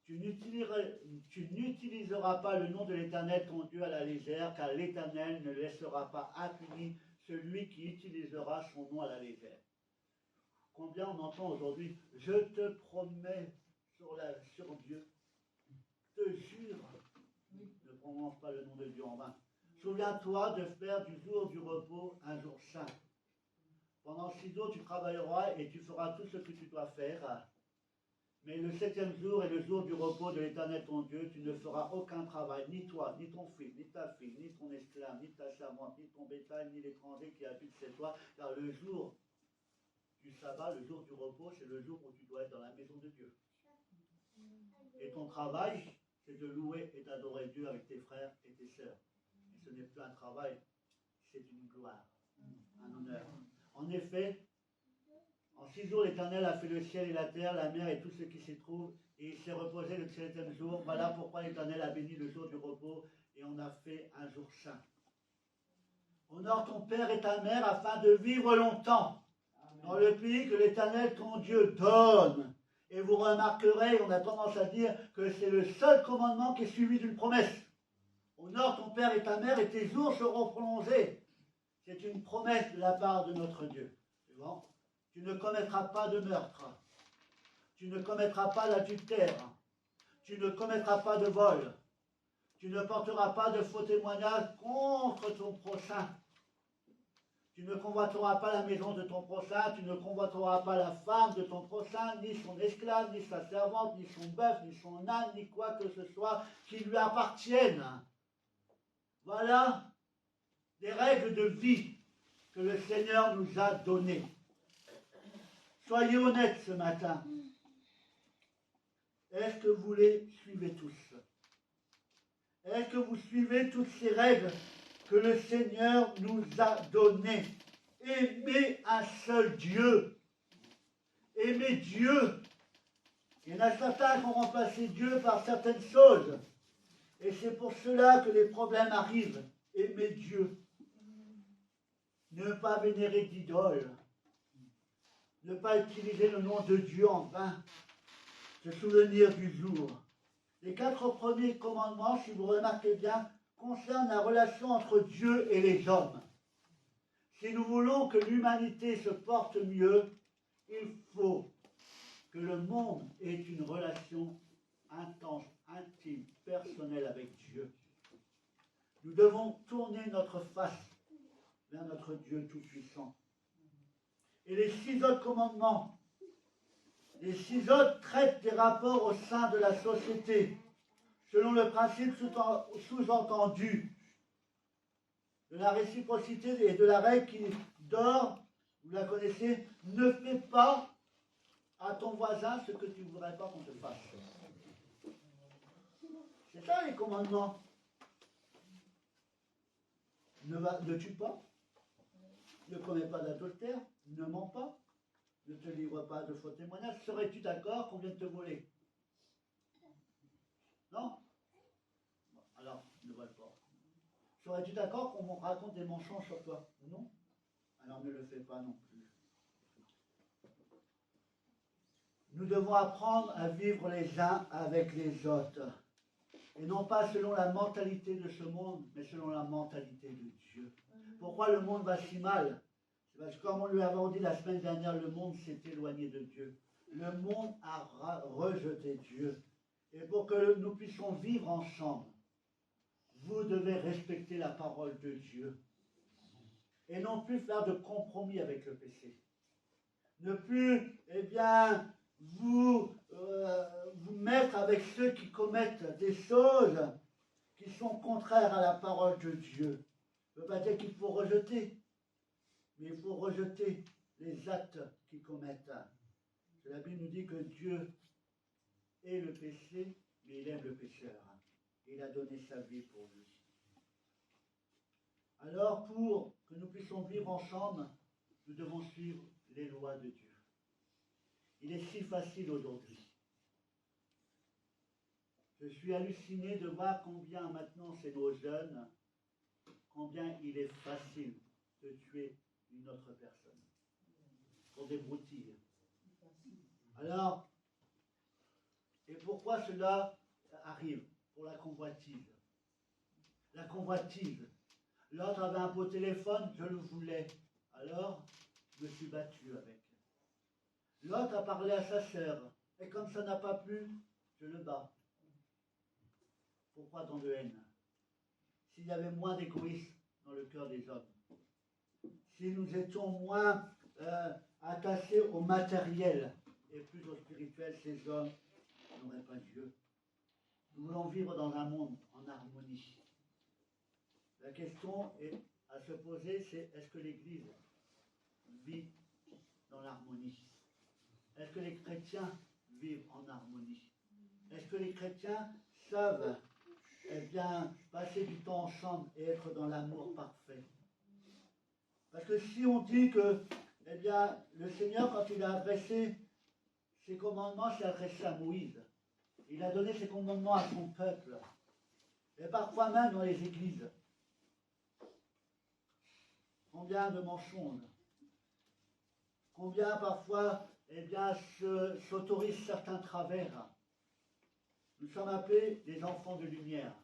Tu n'utiliseras pas le nom de l'Éternel ton Dieu à la légère, car l'Éternel ne laissera pas impuni celui qui utilisera son nom à la légère. Combien on entend aujourd'hui, je te promets sur Dieu, te jure, ne prononce pas le nom de Dieu en vain. Souviens-toi de faire du jour du repos un jour saint. Pendant 6 jours, tu travailleras et tu feras tout ce que tu dois faire. Mais le 7e jour est le jour du repos de l'Éternel ton Dieu. Tu ne feras aucun travail, ni toi, ni ton fils, ni ta fille, ni ton esclave, ni ta servante, ni ton bétail, ni l'étranger qui habite chez toi. Car le jour du sabbat, le jour du repos, c'est le jour où tu dois être dans la maison de Dieu. Et ton travail, c'est de louer et d'adorer Dieu avec tes frères et tes sœurs. Et ce n'est plus un travail, c'est une gloire, un honneur. En effet, en 6 jours, l'Éternel a fait le ciel et la terre, la mer et tout ce qui s'y trouve, et il s'est reposé le 7e jour. Voilà pourquoi l'Éternel a béni le jour du repos, et on a fait un jour saint. Honore ton père et ta mère afin de vivre longtemps dans le pays que l'Éternel ton Dieu donne. Et vous remarquerez, on a tendance à dire que c'est le seul commandement qui est suivi d'une promesse. Honore ton père et ta mère et tes jours seront prolongés. C'est une promesse de la part de notre Dieu. C'est bon? Tu ne commettras pas de meurtre. Tu ne commettras pas d'adultère. Tu ne commettras pas de vol. Tu ne porteras pas de faux témoignages contre ton prochain. Tu ne convoiteras pas la maison de ton prochain, tu ne convoiteras pas la femme de ton prochain, ni son esclave, ni sa servante, ni son bœuf, ni son âne, ni quoi que ce soit qui lui appartienne. Voilà des règles de vie que le Seigneur nous a données. Soyez honnêtes ce matin. Est-ce que vous les suivez tous? Est-ce que vous suivez toutes ces règles que le Seigneur nous a données? Aimez un seul Dieu. Aimez Dieu. Il y en a certains qui ont remplacé Dieu par certaines choses. Et c'est pour cela que les problèmes arrivent. Aimez Dieu. Ne pas vénérer d'idoles. Ne pas utiliser le nom de Dieu en vain. Se souvenir du jour. Les 4 premiers commandements, si vous remarquez bien, concernent la relation entre Dieu et les hommes. Si nous voulons que l'humanité se porte mieux, il faut que le monde ait une relation intense, intime, personnelle avec Dieu. Nous devons tourner notre face vers notre Dieu Tout-Puissant. Et les 6 autres commandements, les 6 autres traitent des rapports au sein de la société, selon le principe sous-entendu de la réciprocité et de la règle qui dort, vous la connaissez, ne fais pas à ton voisin ce que tu ne voudrais pas qu'on te fasse. C'est ça les commandements. Ne tue pas, ne commets pas d'adultère, ne mens pas, ne te livre pas de faux témoignages. Serais-tu d'accord qu'on vienne te voler? Non? Alors, ne vole pas. Serais-tu d'accord qu'on raconte des mensonges sur toi? Non? Alors ne le fais pas non plus. Nous devons apprendre à vivre les uns avec les autres. Et non pas selon la mentalité de ce monde, mais selon la mentalité de Dieu. Pourquoi le monde va si mal? C'est parce que comme on lui avait dit la semaine dernière, le monde s'est éloigné de Dieu. Le monde a rejeté Dieu. Et pour que nous puissions vivre ensemble, vous devez respecter la parole de Dieu. et non plus faire de compromis avec le péché. Ne plus, eh bien, vous mettre avec ceux qui commettent des choses qui sont contraires à la parole de Dieu. Ça ne veut pas dire qu'il faut rejeter, mais il faut rejeter les actes qu'ils commettent. La Bible nous dit que Dieu est le péché, mais il aime le pécheur. Il a donné sa vie pour lui. Alors, pour que nous puissions vivre ensemble, nous devons suivre les lois de Dieu. Il est si facile aujourd'hui. Je suis halluciné de voir combien maintenant c'est nos jeunes, combien il est facile de tuer une autre personne pour des broutilles. Alors, et pourquoi cela arrive? Pour la convoitise. La convoitise. L'autre avait un beau téléphone, je le voulais. Alors, je me suis battu avec. L'autre a parlé à sa sœur. Et comme ça n'a pas plu, je le bats. Pourquoi tant de haine? S'il y avait moins d'égoïsme dans le cœur des hommes, si nous étions moins attachés au matériel et plus au spirituel, ces hommes n'auraient pas Dieu. Nous voulons vivre dans un monde en harmonie. La question à se poser, c'est est-ce que l'Église vit dans l'harmonie? Est-ce que les chrétiens vivent en harmonie? Est-ce que les chrétiens savent bien, passer du temps ensemble et être dans l'amour parfait? Parce que si on dit que bien, le Seigneur, quand il a adressé ses commandements, s'est adressé à Moïse. Il a donné ses commandements à son peuple. Et parfois même dans les églises. Combien de mensonges? Combien parfois s'autorisent certains travers? Nous sommes appelés des enfants de lumière.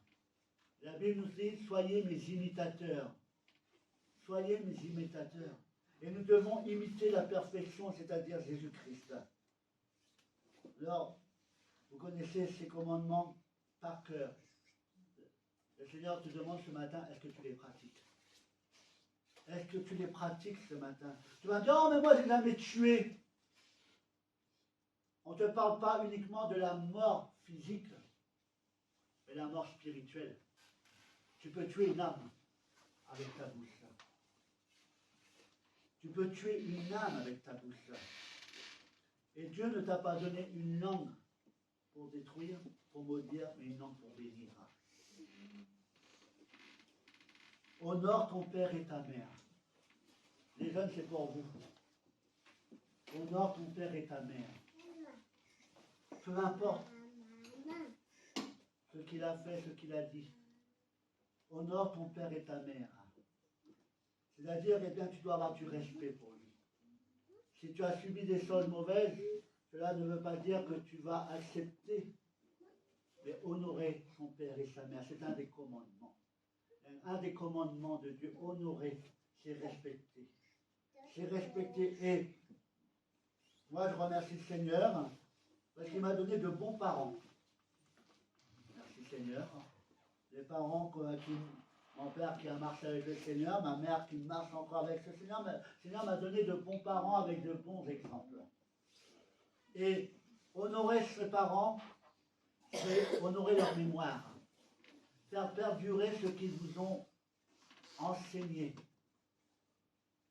La Bible nous dit, soyez mes imitateurs. Soyez mes imitateurs. Et nous devons imiter la perfection, c'est-à-dire Jésus-Christ. Alors, vous connaissez ces commandements par cœur. Le Seigneur te demande ce matin, est-ce que tu les pratiques? Est-ce que tu les pratiques ce matin? Tu vas dire, oh mais moi je n'ai jamais tué. On ne te parle pas uniquement de la mort physique, mais la mort spirituelle. Tu peux tuer une âme avec ta bouche. Tu peux tuer une âme avec ta bouche. Et Dieu ne t'a pas donné une langue pour détruire, pour maudire, mais une langue pour bénir. Honore ton père et ta mère. Les jeunes, c'est pour vous. Honore ton père et ta mère. Peu importe ce qu'il a fait, ce qu'il a dit. Honore ton père et ta mère. C'est-à-dire, eh bien, tu dois avoir du respect pour lui. Si tu as subi des choses mauvaises, cela ne veut pas dire que tu vas accepter, mais honorer son père et sa mère. C'est un des commandements. Un des commandements de Dieu, honorer, c'est respecter. C'est respecter. Et moi, je remercie le Seigneur parce qu'il m'a donné de bons parents. Merci Seigneur. Les parents mon père qui a marché avec le Seigneur, ma mère qui marche encore avec le Seigneur. Mais le Seigneur m'a donné de bons parents avec de bons exemples. Et honorer ses parents, c'est honorer leur mémoire. Faire perdurer ce qu'ils vous ont enseigné.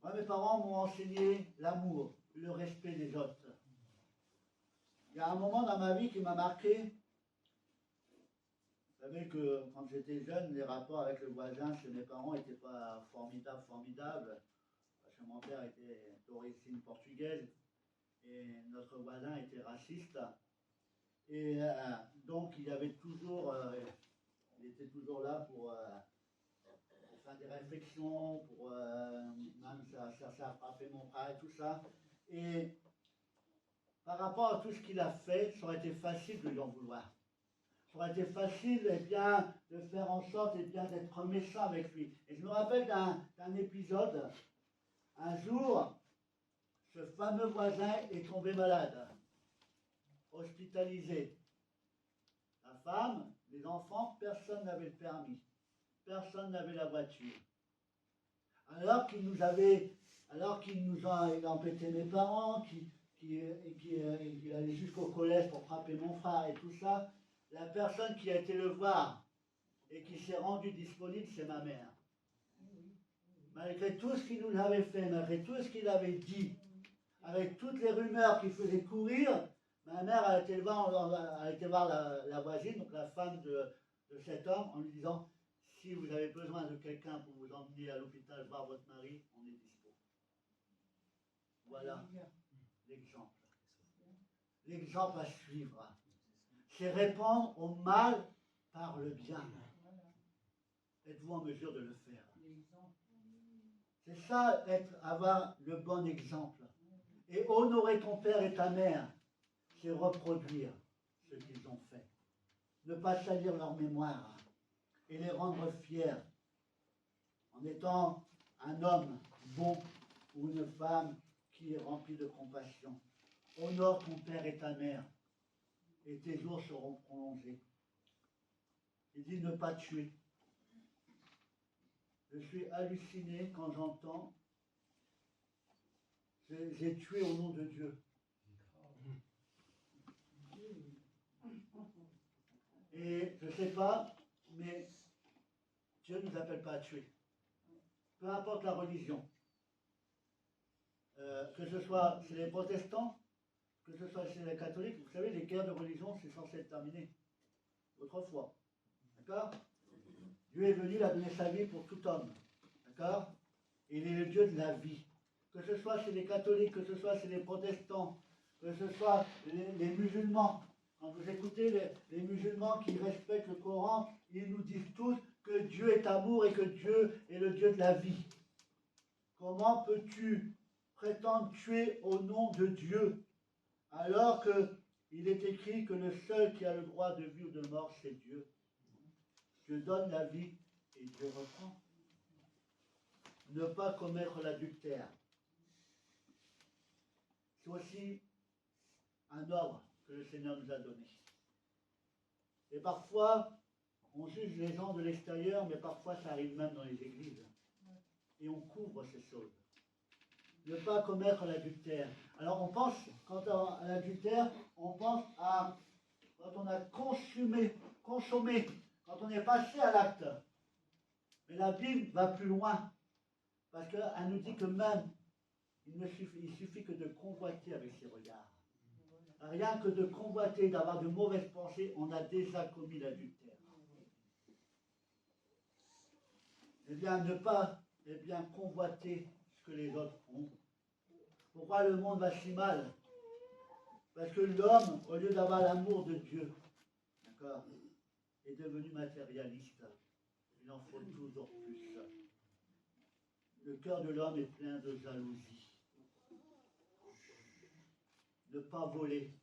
Moi, mes parents m'ont enseigné l'amour, le respect des autres. Il y a un moment dans ma vie qui m'a marqué. Vous savez que quand j'étais jeune, les rapports avec le voisin chez mes parents n'étaient pas formidables. Parce que mon père était d'origine portugaise et notre voisin était raciste. Et donc il était toujours là pour faire des réflexions, pour même chercher à frapper mon frère et tout ça. Et par rapport à tout ce qu'il a fait, ça aurait été facile de lui en vouloir. Ça aurait été facile de faire en sorte d'être méchant avec lui. Et je me rappelle d'un épisode. Un jour, ce fameux voisin est tombé malade, hospitalisé. La femme, les enfants, personne n'avait le permis. Personne n'avait la voiture. alors qu'il nous a embêté mes parents, qu'il allait jusqu'au collège pour frapper mon frère et tout ça, la personne qui a été le voir et qui s'est rendue disponible, c'est ma mère. Malgré tout ce qu'il nous avait fait, malgré tout ce qu'il avait dit, avec toutes les rumeurs qu'il faisait courir, ma mère a été voir, la voisine, donc la femme de cet homme, en lui disant, si vous avez besoin de quelqu'un pour vous emmener à l'hôpital voir votre mari, on est dispo. Voilà l'exemple. L'exemple à suivre. C'est répondre au mal par le bien. Êtes-vous en mesure de le faire? C'est ça, avoir le bon exemple. Et honorer ton père et ta mère, c'est reproduire ce qu'ils ont fait. Ne pas salir leur mémoire et les rendre fiers en étant un homme bon ou une femme qui est remplie de compassion. Honore ton père et ta mère et tes jours seront prolongés. Il dit ne pas tuer. Je suis halluciné quand j'entends j'ai tué au nom de Dieu. Et je ne sais pas, mais Dieu ne nous appelle pas à tuer. Peu importe la religion. Que ce soit chez les protestants, que ce soit chez les catholiques, vous savez, les guerres de religion, c'est censé être terminé. Autrefois. D'accord? Dieu est venu, il a donné sa vie pour tout homme. D'accord? Il est le Dieu de la vie. Que ce soit chez les catholiques, que ce soit chez les protestants, que ce soit les musulmans. Quand vous écoutez les musulmans qui respectent le Coran, ils nous disent tous que Dieu est amour et que Dieu est le Dieu de la vie. Comment peux-tu prétendre tuer au nom de Dieu alors qu'il est écrit que le seul qui a le droit de vie ou de mort, c'est Dieu? Dieu donne la vie et Dieu reprend. Ne pas commettre l'adultère. C'est aussi un ordre que le Seigneur nous a donné. Et parfois, on juge les gens de l'extérieur, mais parfois ça arrive même dans les églises. Et on couvre ces choses. Ne pas commettre l'adultère. Alors on pense, quant à l'adultère, on pense à quand on a consommé, quand on est passé à l'acte. Mais la Bible va plus loin. Parce qu'elle nous dit que même, il suffit que de convoiter avec ses regards. Rien que de convoiter, d'avoir de mauvaises pensées, on a déjà commis l'adultère. Eh bien, ne pas convoiter ce que les autres ont. Pourquoi le monde va si mal? Parce que l'homme, au lieu d'avoir l'amour de Dieu, d'accord, est devenu matérialiste. Il en faut toujours plus. Le cœur de l'homme est plein de jalousie. Ne pas voler.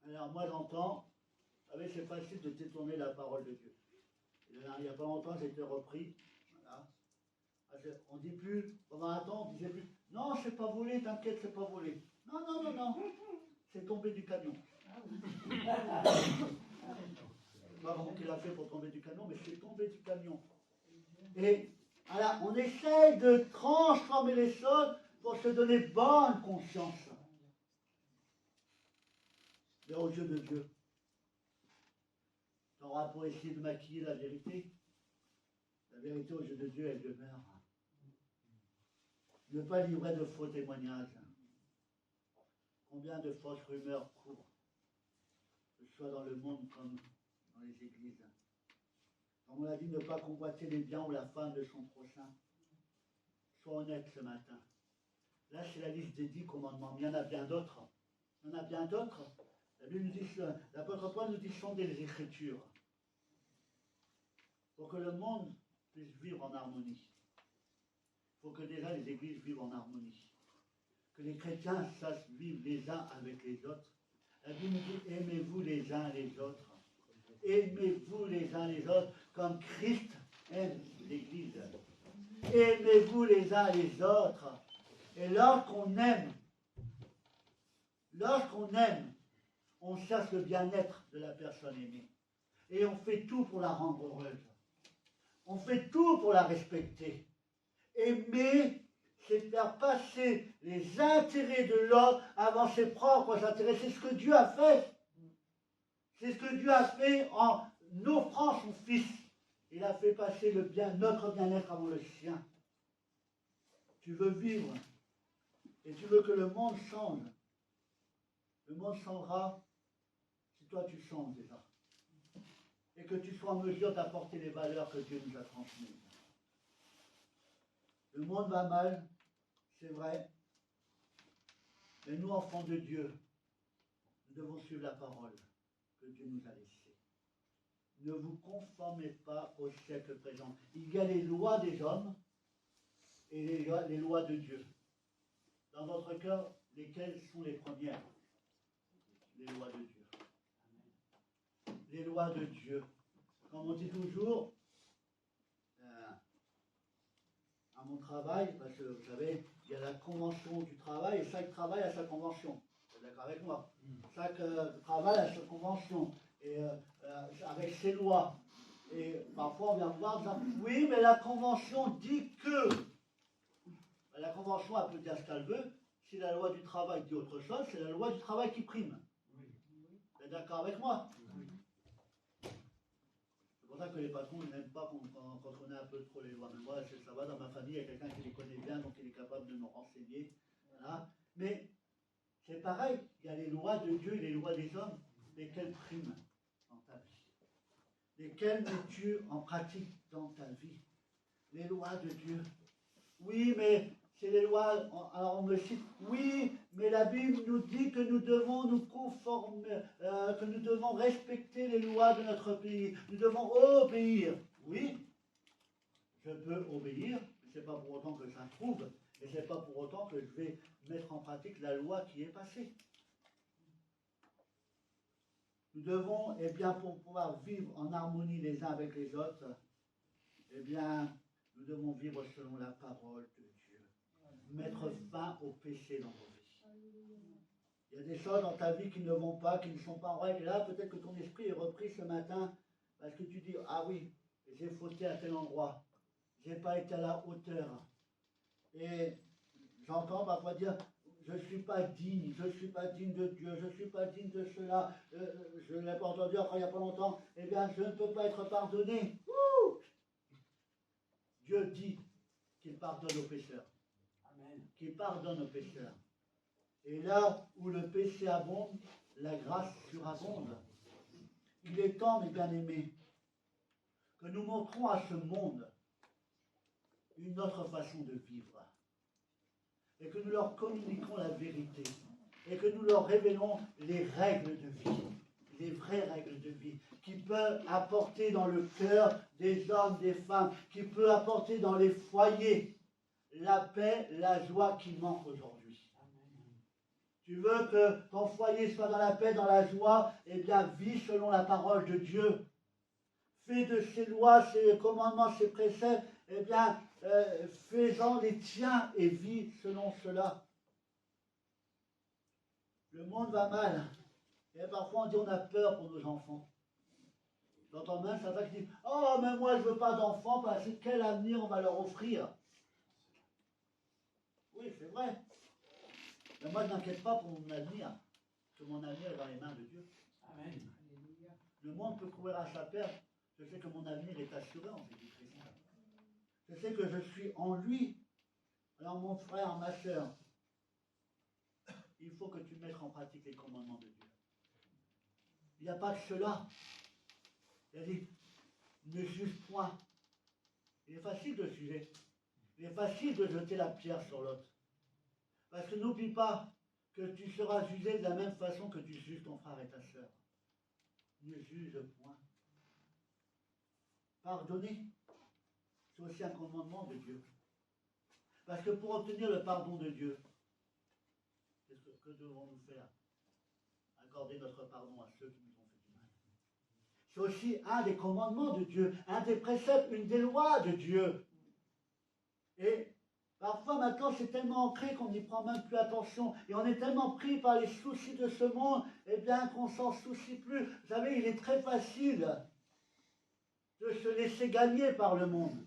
Alors moi j'entends, vous savez, c'est facile de détourner la parole de Dieu. Il n'y a pas longtemps, j'ai été repris. Voilà. On ne dit plus, pendant un temps, on ne disait plus, non, c'est pas volé, t'inquiète, c'est pas volé. Non, non, non, non, c'est tombé du camion. Je ne sais pas comment il a fait pour tomber du camion, mais c'est tombé du camion. Et alors, on essaye de transformer les choses pour se donner bonne conscience. Mais aux yeux de Dieu, tu auras pour essayer de maquiller la vérité. La vérité aux yeux de Dieu, elle demeure. Ne pas livrer de faux témoignages. Combien de fausses rumeurs courent, que ce soit dans le monde comme dans les églises. Comme on l'a dit, ne pas convoiter les biens ou la femme de son prochain. Sois honnête ce matin. Là, c'est la liste des 10 commandements, mais il y en a bien d'autres. Il y en a bien d'autres. La Bible nous dit, l'apôtre Paul nous dit sonder les Écritures pour que le monde puisse vivre en harmonie. Il faut que déjà les églises vivent en harmonie. Que les chrétiens sachent vivre les uns avec les autres. La Bible nous dit aimez-vous les uns les autres. Aimez-vous les uns les autres comme Christ aime l'Église. Aimez-vous les uns les autres. Et lorsqu'on aime, on cherche le bien-être de la personne aimée. Et on fait tout pour la rendre heureuse. On fait tout pour la respecter. Aimer, c'est faire passer les intérêts de l'autre avant ses propres intérêts. C'est ce que Dieu a fait. C'est ce que Dieu a fait en offrant son Fils. Il a fait passer notre bien-être avant le sien. Tu veux vivre et tu veux que le monde change. Le monde changera si toi tu changes déjà. Et que tu sois en mesure d'apporter les valeurs que Dieu nous a transmises. Le monde va mal, c'est vrai. Mais nous, enfants de Dieu, nous devons suivre la parole que Dieu nous a laissée. Ne vous conformez pas au siècle présent. Il y a les lois des hommes et les lois de Dieu. Dans votre cœur, lesquelles sont les premières? Les lois de Dieu. Les lois de Dieu. Comme on dit toujours, à mon travail, parce que vous savez, il y a la convention du travail et chaque travail a sa convention. Vous êtes d'accord avec moi? Chaque travail a sa convention et avec ses lois. Et parfois on vient me voir en disant oui, mais la convention dit que. La convention, elle peut dire ce qu'elle veut. Si la loi du travail dit autre chose, c'est la loi du travail qui prime. Vous êtes d'accord avec moi? C'est pour ça que les patrons n'aiment pas quand on connaît un peu trop les lois. Mais moi, ça va, dans ma famille, il y a quelqu'un qui les connaît bien, donc il est capable de nous renseigner. Voilà. Mais c'est pareil, il y a les lois de Dieu et les lois des hommes. Lesquelles priment dans ta vie? Lesquelles mets-tu en pratique dans ta vie? Les lois de Dieu. Oui, mais c'est les lois, alors on me cite, oui, mais la Bible nous dit que nous devons nous conformer, que nous devons respecter les lois de notre pays, nous devons obéir. Oui, je peux obéir, mais ce n'est pas pour autant que j'approuve, et ce n'est pas pour autant que je vais mettre en pratique la loi qui est passée. Nous devons, eh bien, pour pouvoir vivre en harmonie les uns avec les autres, eh bien, nous devons vivre selon la parole de Dieu. Mettre fin au péché dans nos vies. Il y a des choses dans ta vie qui ne vont pas, qui ne sont pas en règle. Et là, peut-être que ton esprit est repris ce matin parce que tu dis, ah oui, j'ai fauté à tel endroit. Je n'ai pas été à la hauteur. Et j'entends parfois dire, je ne suis pas digne de Dieu, je ne suis pas digne de cela. Je l'ai pas entendu encore il n'y a pas longtemps. Eh bien, je ne peux pas être pardonné. Wouh! Dieu dit qu'il pardonne aux pécheurs. Amen. Qu'il pardonne aux pécheurs. Et là où le péché abonde, la grâce surabonde. Il est temps, mes bien-aimés, que nous montrons à ce monde une autre façon de vivre. Et que nous leur communiquons la vérité. Et que nous leur révélons les règles de vie. Les vraies règles de vie, qui peuvent apporter dans le cœur des hommes, des femmes, qui peuvent apporter dans les foyers la paix, la joie qui manque aujourd'hui. Tu veux que ton foyer soit dans la paix, dans la joie, eh bien, vis selon la parole de Dieu. Fais de ses lois, ses commandements, ses préceptes, eh bien, fais-en les tiens et vis selon cela. Le monde va mal. Et parfois on dit on a peur pour nos enfants. J'entends même certains qui disent oh mais moi je ne veux pas d'enfants parce que quel avenir on va leur offrir. Oui c'est vrai. Mais moi je n'inquiète pas pour mon avenir. Parce que mon avenir est dans les mains de Dieu. Amen. Le monde peut courir à sa perte. Je sais que mon avenir est assuré en Jésus-Christ. Je sais que je suis en lui. Alors mon frère, ma soeur, il faut que tu mettes en pratique les commandements de Dieu. Il n'y a pas que cela. Il a dit, ne juge point. Il est facile de juger. Il est facile de jeter la pierre sur l'autre. Parce que n'oublie pas que tu seras jugé de la même façon que tu juges ton frère et ta sœur. Ne juge point. Pardonner, c'est aussi un commandement de Dieu. Parce que pour obtenir le pardon de Dieu, que devons-nous faire? Accorder notre pardon à ceux qui nous ont fait du mal. C'est aussi un des commandements de Dieu, un des préceptes, une des lois de Dieu. Et parfois maintenant c'est tellement ancré qu'on n'y prend même plus attention. Et on est tellement pris par les soucis de ce monde, eh bien qu'on s'en soucie plus. Vous savez, il est très facile de se laisser gagner par le monde.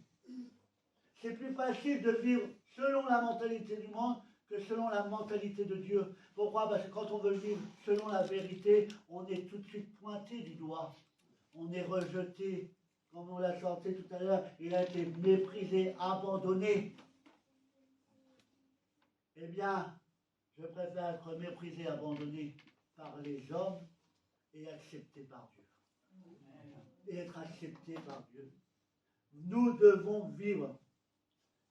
C'est plus facile de vivre selon la mentalité du monde que selon la mentalité de Dieu. Pourquoi? Parce que quand on veut vivre selon la vérité, on est tout de suite pointé du doigt. On est rejeté. Comme on l'a chanté tout à l'heure, il a été méprisé, abandonné. Eh bien, je préfère être méprisé, abandonné par les hommes et accepté par Dieu. Et être accepté par Dieu. Nous devons vivre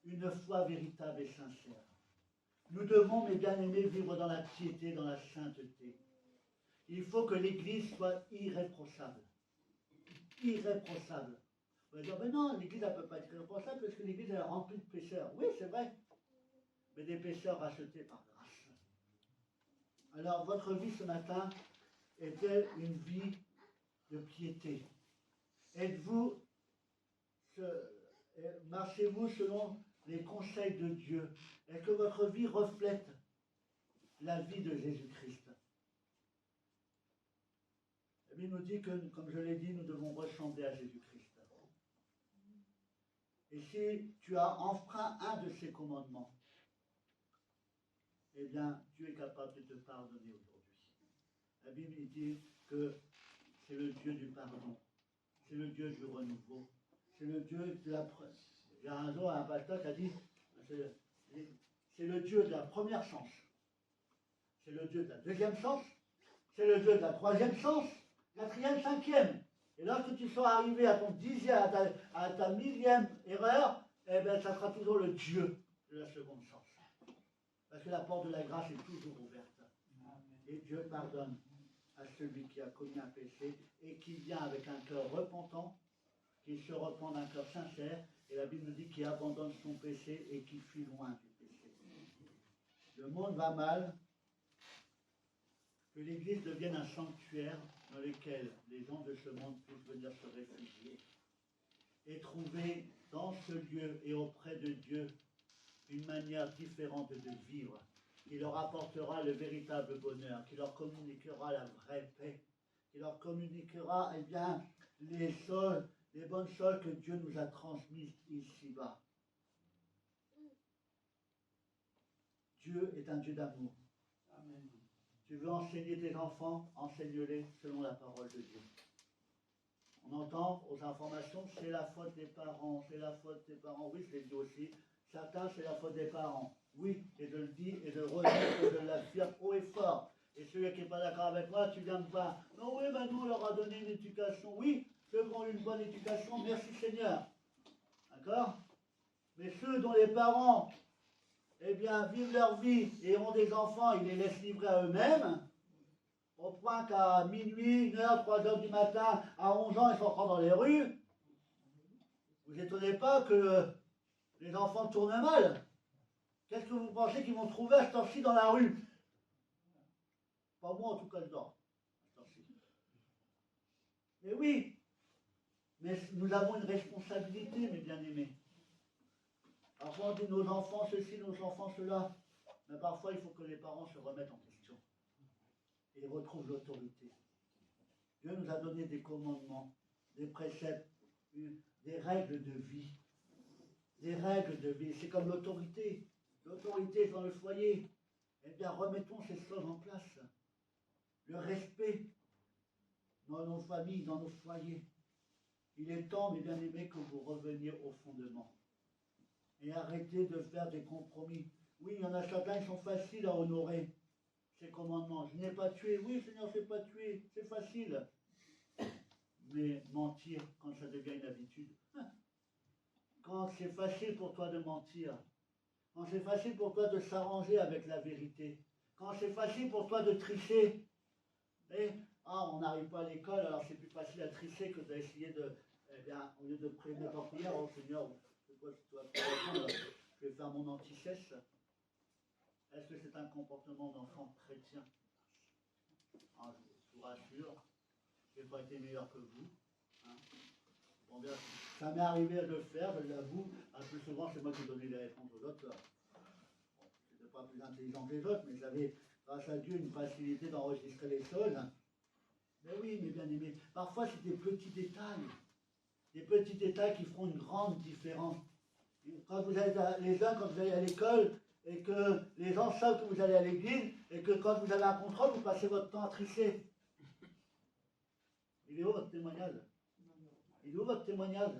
une foi véritable et sincère. Nous devons, mes bien-aimés, vivre dans la piété, dans la sainteté. Il faut que l'Église soit irréprochable. Irréprochable. On va dire, mais non, l'Église ne peut pas être irréprochable parce que l'Église est remplie de pécheurs. Oui, c'est vrai. Mais des pécheurs rachetés par grâce. Alors, votre vie ce matin est-elle une vie de piété? Êtes-vous, marchez-vous selon les conseils de Dieu? Est-ce que votre vie reflète la vie de Jésus-Christ? La Bible nous dit que, comme je l'ai dit, nous devons ressembler à Jésus-Christ. Et si tu as enfreint un de ses commandements, eh bien, Dieu est capable de te pardonner aujourd'hui. La Bible dit que c'est le Dieu du pardon, c'est le Dieu du renouveau, c'est le Dieu de la preuve. Il y a un jour un pasteur qui a dit, c'est le Dieu de la première chance, c'est le Dieu de la deuxième chance, c'est le Dieu de la troisième chance, quatrième, cinquième. Et lorsque tu seras arrivé à ton dixième, à ta millième erreur, eh bien, ça sera toujours le Dieu de la seconde chance. Parce que la porte de la grâce est toujours ouverte. Et Dieu pardonne à celui qui a commis un péché et qui vient avec un cœur repentant, qui se repent d'un cœur sincère. Et la Bible nous dit qu'il abandonne son péché et qu'il fuit loin du péché. Le monde va mal. Que l'Église devienne un sanctuaire dans lequel les gens de ce monde puissent venir se réfugier et trouver dans ce lieu et auprès de Dieu une manière différente de vivre qui leur apportera le véritable bonheur, qui leur communiquera la vraie paix, qui leur communiquera eh bien, les bonnes choses que Dieu nous a transmises ici-bas. Dieu est un Dieu d'amour. Amen. Tu veux enseigner tes enfants, enseigne-les selon la parole de Dieu. On entend aux informations, c'est la faute des parents, c'est la faute des parents. Oui, je l'ai dit aussi. Certains, c'est la faute des parents. Oui, et je le dis, et je le redis, et je l'affirme haut et fort. Et celui qui n'est pas d'accord avec moi, tu viens me voir. Non, oui, ben nous, on leur a donné une éducation. Oui, ceux qui ont eu une bonne éducation, merci Seigneur. D'accord? Mais ceux dont les parents eh bien, vivent leur vie et ont des enfants, ils les laissent livrer à eux-mêmes, au point qu'à minuit, 1h, 3h du matin, à 11 ans, ils sont encore dans les rues. Vous n'étonnez pas que les enfants tournent mal. Qu'est-ce que vous pensez qu'ils vont trouver à cette heure-ci dans la rue? Pas moi, en tout cas, je dors. À cette heure-ci. Mais oui, mais nous avons une responsabilité, mes bien-aimés. Parfois on dit nos enfants ceci, nos enfants cela. Mais parfois il faut que les parents se remettent en question et retrouvent l'autorité. Dieu nous a donné des commandements, des préceptes, des règles de vie. Des règles de vie, c'est comme l'autorité. L'autorité est dans le foyer. Eh bien remettons ces choses en place. Le respect dans nos familles, dans nos foyers. Il est temps, mes bien-aimés, que vous reveniez au fondement. Et arrêtez de faire des compromis. Oui, il y en a certains qui sont faciles à honorer, ces commandements. Je n'ai pas tué. Oui, Seigneur, je n'ai pas tué. C'est facile. Mais mentir, quand ça devient une habitude. Quand c'est facile pour toi de mentir. Quand c'est facile pour toi de s'arranger avec la vérité. Quand c'est facile pour toi de tricher. Et, on n'arrive pas à l'école, alors c'est plus facile à tricher que d'essayer de, eh bien, au lieu de prier en prière, oh Seigneur, je vais faire mon anti-cesse. Est-ce que c'est un comportement d'enfant chrétien? Je vous rassure, je n'ai pas été meilleur que vous. Bon, bien, ça m'est arrivé de le faire, je l'avoue. Plus souvent, c'est moi qui donnais les réponses aux autres. Bon, je n'étais pas plus intelligent que les autres, mais j'avais, grâce à Dieu, une facilité d'enregistrer les choses. Mais oui, mes bien-aimés, parfois c'est des petits détails qui feront une grande différence. Quand vous êtes les jeunes, quand vous allez à l'école, et que les gens savent que vous allez à l'église, et que quand vous avez un contrôle, vous passez votre temps à tricher. Il est où votre témoignage? Il est où votre témoignage?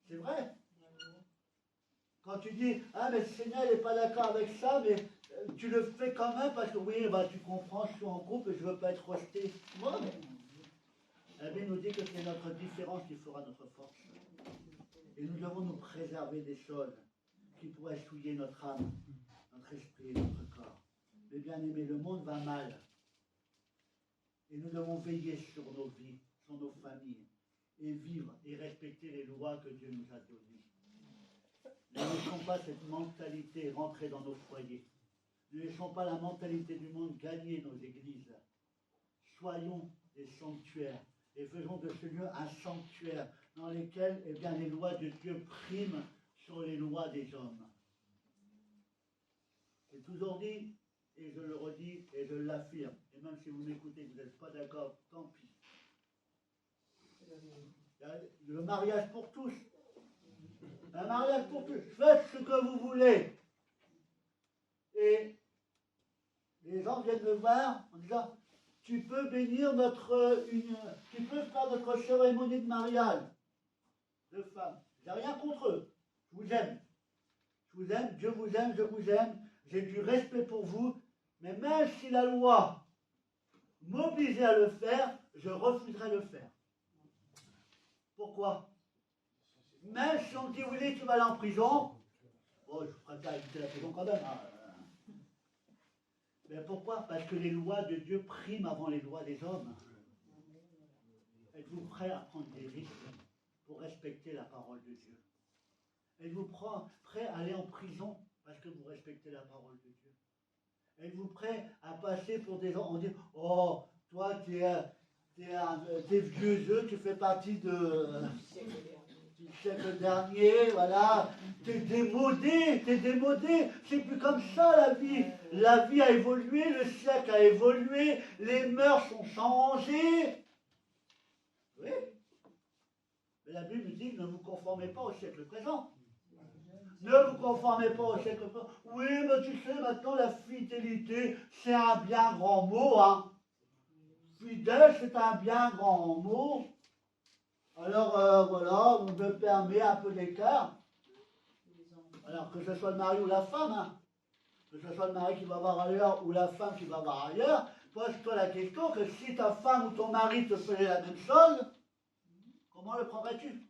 C'est vrai. Quand tu dis, ah mais le Seigneur n'est pas d'accord avec ça, mais tu le fais quand même parce que oui, bah, tu comprends, je suis en groupe et je ne veux pas être resté. Moi, la Bible nous dit que c'est notre différence qui fera notre force. Et nous devons nous préserver des choses qui pourraient souiller notre âme, notre esprit et notre corps. Mais bien aimé, le monde va mal. Et nous devons veiller sur nos vies, sur nos familles, et vivre et respecter les lois que Dieu nous a données. Ne laissons pas cette mentalité rentrer dans nos foyers. Ne laissons pas la mentalité du monde gagner nos églises. Soyons des sanctuaires et faisons de ce lieu un sanctuaire dans lequel eh bien, les lois de Dieu priment sur les lois des hommes. J'ai toujours dit, et je le redis, et je l'affirme, et même si vous m'écoutez, vous n'êtes pas d'accord, tant pis. Le mariage pour tous. Un mariage pour tous. Faites ce que vous voulez. Et les gens viennent me voir en disant, tu peux bénir tu peux faire notre cérémonie de mariage de femmes. J'ai rien contre eux. Je vous aime. Je vous aime, Dieu vous aime, je vous aime. J'ai du respect pour vous. Mais même si la loi m'obligeait à le faire, je refuserais de le faire. Pourquoi? Même si on me dit, oui, tu vas aller en prison, bon, je préfère éviter la prison quand même. Hein. Mais pourquoi? Parce que les lois de Dieu priment avant les lois des hommes. Êtes-vous prêt à prendre des risques pour respecter la parole de Dieu? Êtes-vous prêt à aller en prison parce que vous respectez la parole de Dieu? Êtes-vous prêt à passer pour des gens, on dit, oh, toi, t'es vieux œuf, tu fais partie du siècle dernier, voilà, t'es démodé, c'est plus comme ça la vie. La vie a évolué, le siècle a évolué, les mœurs ont changé. Oui, mais la Bible dit, ne vous conformez pas au siècle présent. Ne vous conformez pas au siècle présent. Oui, mais tu sais, maintenant la fidélité, c'est un bien grand mot, hein. Fidèle, c'est un bien grand mot. Alors, voilà, on me permet un peu d'écart. Alors, que ce soit le mari ou la femme, hein. Que ce soit le mari qui va voir ailleurs ou la femme qui va voir ailleurs, pose-toi la question que si ta femme ou ton mari te faisait la même chose, comment le prendrais-tu?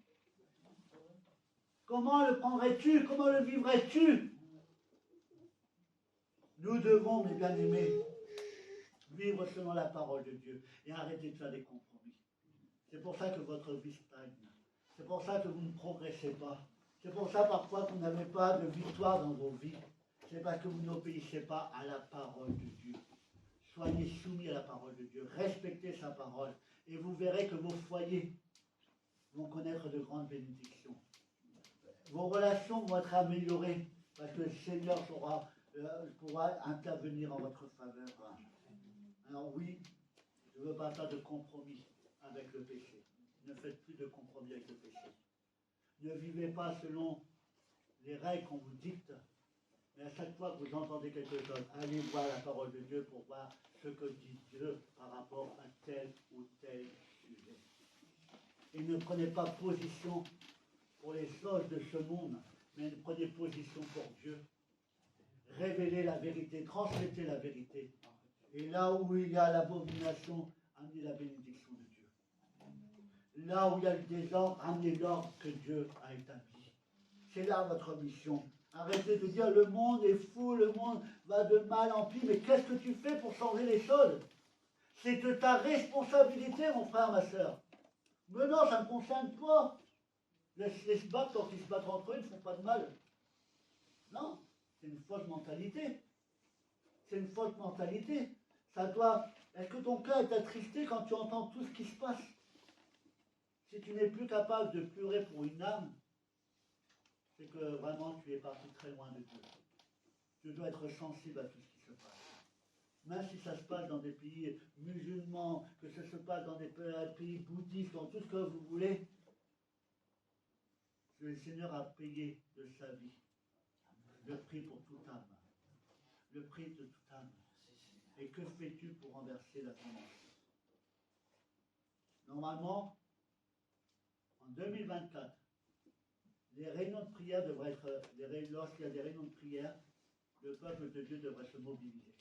Comment le prendrais-tu? Comment le vivrais-tu? Nous devons, mes bien-aimés, vivre selon la parole de Dieu et arrêter de faire des compromis. C'est pour ça que votre vie stagne. C'est pour ça que vous ne progressez pas. C'est pour ça parfois que vous n'avez pas de victoire dans vos vies. C'est parce que vous n'obéissez pas à la parole de Dieu. Soyez soumis à la parole de Dieu. Respectez sa parole. Et vous verrez que vos foyers vont connaître de grandes bénédictions. Vos relations vont être améliorées parce que le Seigneur pourra intervenir en votre faveur. Alors oui, je ne veux pas faire de compromis avec le péché. Ne faites plus de compromis avec le péché. Ne vivez pas selon les règles qu'on vous dicte, mais à chaque fois que vous entendez quelque chose, allez voir la parole de Dieu pour voir ce que dit Dieu par rapport à tel ou tel sujet. Et ne prenez pas position pour les choses de ce monde, mais prenez position pour Dieu. Révélez la vérité, transmettez la vérité. Et là où il y a l'abomination, amenez la bénédiction de Dieu. Là où il y a le désordre, amenez l'ordre que Dieu a établi. C'est là votre mission. Arrêtez de dire le monde est fou, le monde va de mal en pis, mais qu'est-ce que tu fais pour changer les choses? C'est de ta responsabilité, mon frère, ma soeur. Mais non, ça ne me concerne pas. Laisse-les se battre quand ils se battent entre eux, ils ne font pas de mal. Non, c'est une fausse mentalité. C'est une fausse mentalité. Ça doit. Est-ce que ton cœur est attristé quand tu entends tout ce qui se passe? Si tu n'es plus capable de pleurer pour une âme, c'est que vraiment tu es parti très loin de Dieu. Tu dois être sensible à tout ce qui se passe. Même si ça se passe dans des pays musulmans, que ça se passe dans des pays bouddhistes, dans tout ce que vous voulez, que le Seigneur a payé de sa vie le prix pour toute âme. Le prix de toute âme. Et que fais-tu pour renverser la tendance? Normalement, en 2024, les réunions de prière devraient être, lorsqu'il y a des réunions de prière, le peuple de Dieu devrait se mobiliser.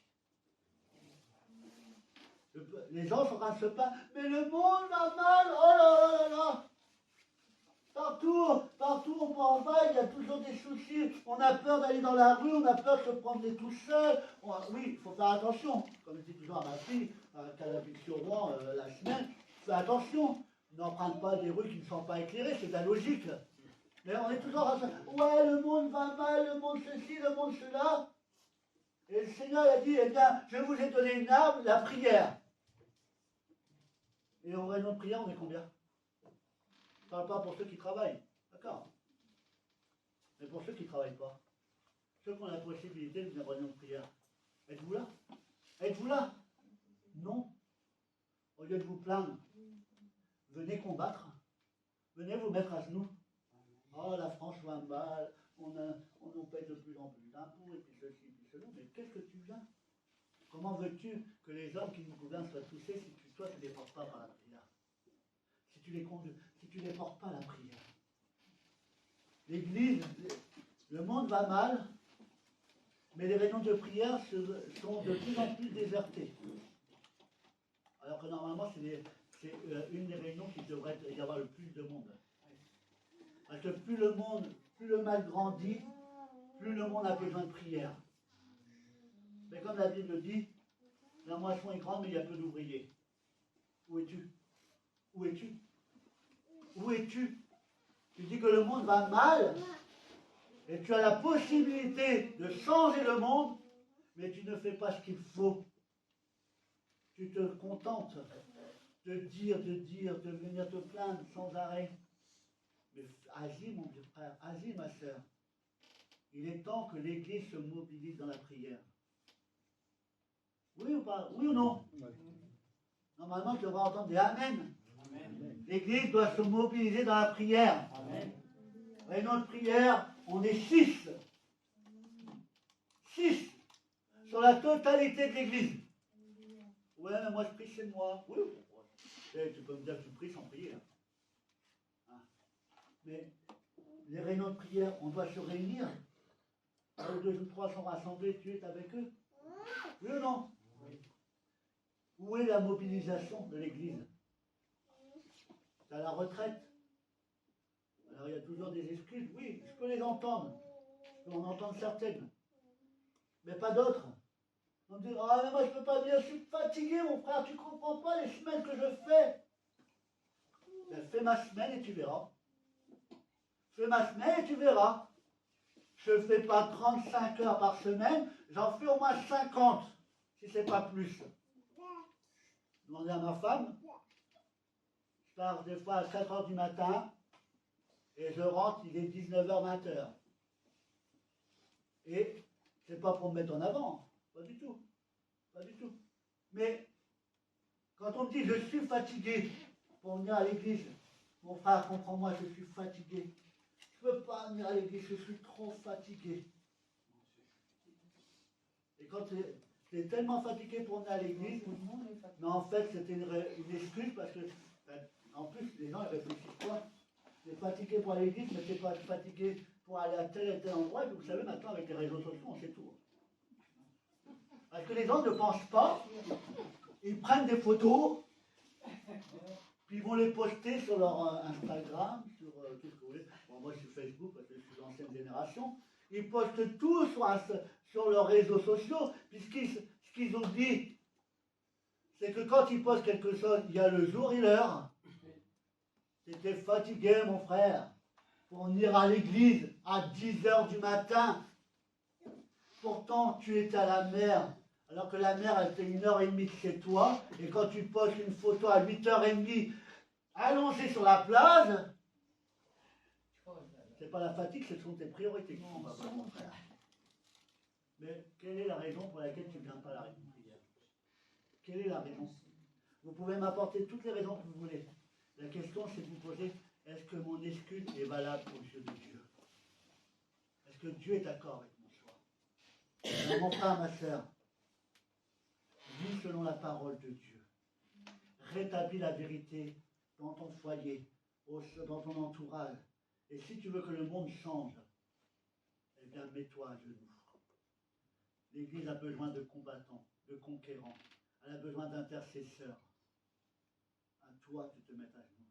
Les gens sont en train de se plaindre, mais le monde va mal, oh là là là là. Partout où on va, il y a toujours des soucis. On a peur d'aller dans la rue, on a peur de se promener tout seul. Oui, il faut faire attention. Comme je dis toujours à ma fille, qu'elle a vécu sur Rouen la semaine, fais attention. N'emprunte pas des rues qui ne sont pas éclairées, c'est de la logique. Mais on est toujours à ça. Ouais, le monde va mal, le monde ceci, le monde cela. Et le Seigneur a dit, eh bien, je vous ai donné une arme, la prière. Et en réunion de prière, on est combien? Je ne parle pas pour ceux qui travaillent, d'accord. Mais pour ceux qui ne travaillent pas, ceux qui ont la possibilité de venir en réunion de prière, êtes-vous là? Êtes-vous là? Non. Au lieu de vous plaindre, venez combattre. Venez vous mettre à genoux. Oh, la France va mal, on nous paie de plus en plus d'impôts, et puis ceci, et puis cela. Mais qu'est-ce que tu viens? Comment veux-tu que les hommes qui nous gouvernent soient touchés si toi, tu ne les portes pas par la prière? Si tu les portes pas à la prière. L'Église, le monde va mal, mais les réunions de prière sont de plus en plus désertées. Alors que normalement, c'est une des réunions qui devrait y avoir le plus de monde. Parce que plus le mal grandit, plus le monde a besoin de prière. Mais comme la Bible dit, la moisson est grande, mais il y a peu d'ouvriers. Où es-tu? Où es-tu? Où es-tu? Tu dis que le monde va mal, et tu as la possibilité de changer le monde, mais tu ne fais pas ce qu'il faut. Tu te contentes de dire, de venir te plaindre sans arrêt. Mais agis, mon vieux frère, agis, ma sœur. Il est temps que l'Église se mobilise dans la prière. Oui ou pas? Oui ou non? Normalement, je devrais entendre des Amen. L'Église doit se mobiliser dans la prière. Amen. Réunion de prière, on est 6. 6 sur la totalité de l'Église. Ouais, mais moi je prie chez moi. Oui, tu peux me dire que tu pries sans prier. Hein. Mais les réunions de prière, on doit se réunir. Là où 2 ou 3 sont rassemblés, tu es avec eux. Oui ou non? Oui. Où est la mobilisation de l'Église? C'est à la retraite. Alors il y a toujours des excuses. Oui, je peux les entendre. Je peux en entendre certaines. Mais pas d'autres. On me dit, ah mais moi je peux pas dire, je suis fatigué mon frère, tu comprends pas les semaines que je fais. Ben, fais ma semaine et tu verras. Fais ma semaine et tu verras. Je ne fais pas 35 heures par semaine, j'en fais au moins 50, si c'est pas plus. Demandez à ma femme. Je pars des fois à 4 heures du matin et je rentre, il est 19h, 20h. Et c'est pas pour me mettre en avant, pas du tout. Pas du tout. Mais quand on me dit je suis fatigué pour venir à l'église, mon frère, comprends-moi, je suis fatigué. Je ne peux pas venir à l'église, je suis trop fatigué. Et quand tu es tellement fatigué pour venir à l'église, mais en fait c'était une excuse parce que, en plus, les gens ils réfléchissent quoi? Tu es fatigué pour aller à l'église, mais tu n'es pas fatigué pour aller à tel et tel endroit. Et vous savez, maintenant avec les réseaux sociaux, on sait tout. Parce que les gens ne pensent pas, ils prennent des photos, puis ils vont les poster sur leur Instagram, sur tout ce que vous voulez. Bon, moi je suis Facebook parce que je suis de l'ancienne génération. Ils postent tout sur leurs réseaux sociaux, puis ce qu'ils ont dit, c'est que quand ils postent quelque chose, il y a le jour et l'heure. T'étais fatigué, mon frère, pour venir à l'église à 10h du matin. Pourtant, tu étais à la mer, alors que la mer, elle était 1h30 de chez toi, et quand tu postes une photo à 8h30, allongé sur la plage, c'est pas la fatigue, ce sont tes priorités qui sont pas bonnes, mon frère. Mais quelle est la raison pour laquelle tu ne viens pas à la réunion de prière? Quelle est la raison? Vous pouvez m'apporter toutes les raisons que vous voulez. La question, c'est de vous poser, est-ce que mon excuse est valable aux yeux de Dieu? Est-ce que Dieu est d'accord avec mon choix? Alors, mon frère, ma soeur, vis selon la parole de Dieu. Rétablis la vérité dans ton foyer, dans ton entourage. Et si tu veux que le monde change, eh bien, mets-toi à genoux. L'Église a besoin de combattants, de conquérants. Elle a besoin d'intercesseurs. À toi de te mettre à genoux.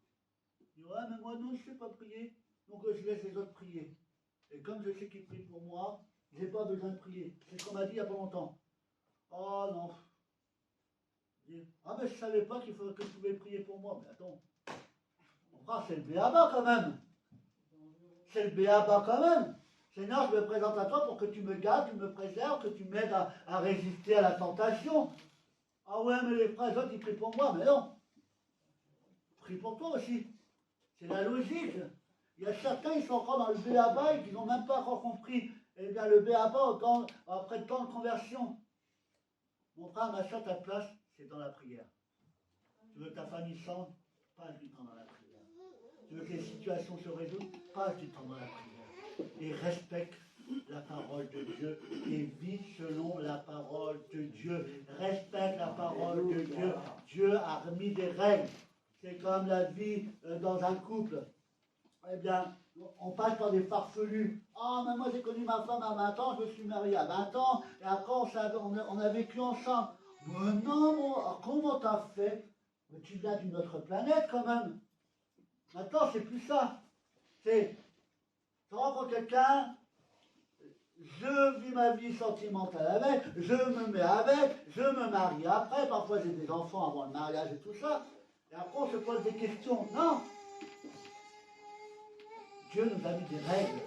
Tu dis, ouais, mais moi non, je ne sais pas prier, donc je laisse les autres prier. Et comme je sais qu'ils prient pour moi, je n'ai pas besoin de prier. C'est ce qu'on m'a dit il n'y a pas longtemps. Oh non. Je dis, ah mais je ne savais pas que je pouvais prier pour moi. Mais attends, mon frère, c'est le béaba quand même. C'est le béaba quand même. Seigneur, je me présente à toi pour que tu me gardes, tu me préserves, que tu m'aides à résister à la tentation. Ah ouais, mais les frères autres, ils prient pour moi. Mais non. Prie pour toi aussi. C'est la logique. Il y a certains, ils sont encore dans le béaba et qui n'ont même pas encore compris. Eh bien, le béaba, après tant de conversion. Mon frère, ma soeur, ta place, c'est dans la prière. Tu veux que ta famille change, passe du temps dans la prière. Tu veux que les situations se résolvent, passe du temps dans la prière. Et respecte la parole de Dieu et vis selon la parole de Dieu. Respecte la parole de Dieu. Dieu a remis des règles. C'est comme la vie dans un couple. Eh bien, on passe par des farfelus. Ah, mais moi j'ai connu ma femme à 20 ans, je me suis marié à 20 ans, et après on a vécu ensemble. Mais non, comment t'as fait? Mais tu viens d'une autre planète quand même. Maintenant, c'est plus ça. C'est, tu rencontres quelqu'un, je vis ma vie sentimentale avec, je me mets avec, je me marie après, parfois j'ai des enfants avant le mariage et tout ça. Et après on se pose des questions. Non! Dieu nous a mis des règles.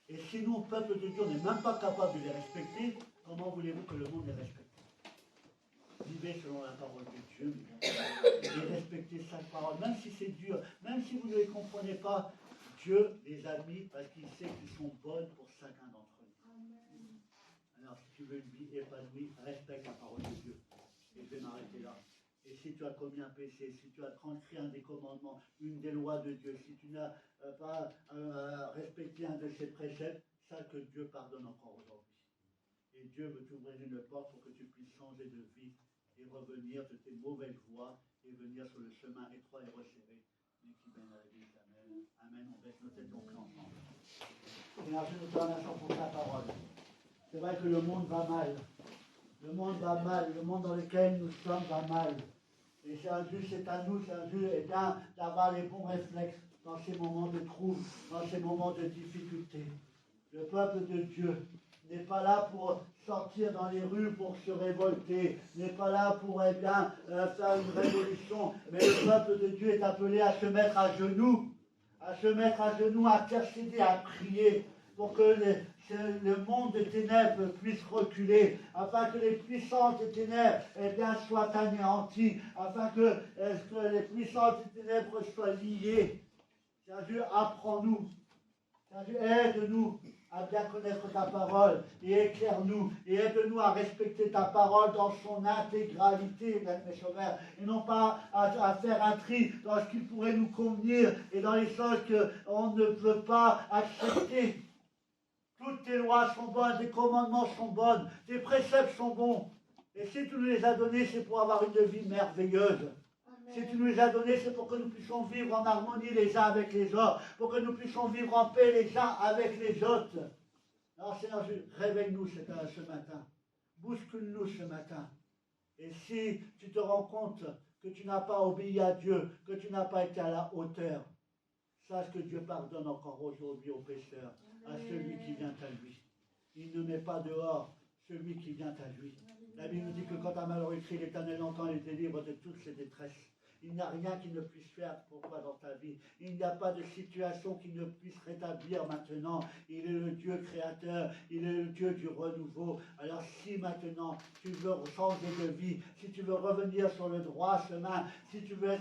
Et si nous, peuple de Dieu, on n'est même pas capable de les respecter, comment voulez-vous que le monde les respecte? Vivez selon la parole de Dieu, et respectez sa parole, même si c'est dur, même si vous ne les comprenez pas. Dieu les a mis parce qu'il sait qu'ils sont bonnes pour chacun d'entre nous. Alors, si tu veux une vie épanouie, respecte la parole de Dieu. Et je vais m'arrêter là. Et si tu as commis un péché, si tu as transcrit un des commandements, une des lois de Dieu, si tu n'as pas respecté un de ses préceptes, sache que Dieu pardonne encore aujourd'hui. Et Dieu veut t'ouvrir une porte pour que tu puisses changer de vie et revenir de tes mauvaises voies et venir sur le chemin étroit et resserré, mais qui mène à la vie éternelle. Amen. On baisse nos têtes donc ensemble. Seigneur, je nous te remercie pour ta parole. C'est vrai que le monde va mal. Le monde va mal, le monde dans lequel nous sommes va mal. Et c'est à nous, d'avoir les bons réflexes dans ces moments de trouble, dans ces moments de difficulté. Le peuple de Dieu n'est pas là pour sortir dans les rues pour se révolter, n'est pas là pour faire une révolution, mais le peuple de Dieu est appelé à se mettre à genoux, à intercéder, à prier, pour que le monde des ténèbres puisse reculer, afin que les puissances des ténèbres soient anéanties, afin que les puissances des ténèbres soient liées. Seigneur Dieu, apprends-nous. Seigneur Dieu, aide-nous à bien connaître ta parole et éclaire-nous et aide-nous à respecter ta parole dans son intégralité, mes chers, et non pas à faire un tri dans ce qui pourrait nous convenir et dans les choses qu'on ne peut pas accepter. Toutes tes lois sont bonnes, tes commandements sont bons, tes préceptes sont bons. Et si tu nous les as donnés, c'est pour avoir une vie merveilleuse. Amen. Si tu nous les as donnés, c'est pour que nous puissions vivre en harmonie les uns avec les autres, pour que nous puissions vivre en paix les uns avec les autres. Alors Seigneur, réveille-nous ce matin. Bouscule-nous ce matin. Et si tu te rends compte que tu n'as pas obéi à Dieu, que tu n'as pas été à la hauteur, sache que Dieu pardonne encore aujourd'hui aux pécheurs, à celui qui vient à lui. Il ne met pas dehors celui qui vient à lui. La Bible nous dit que quand un malheureux crie, l'Éternel entend et délivre de toutes ses détresses. Il n'y a rien qui ne puisse faire pour toi dans ta vie. Il n'y a pas de situation qui ne puisse rétablir maintenant. Il est le Dieu créateur. Il est le Dieu du renouveau. Alors si maintenant tu veux changer de vie, si tu veux revenir sur le droit chemin, si tu veux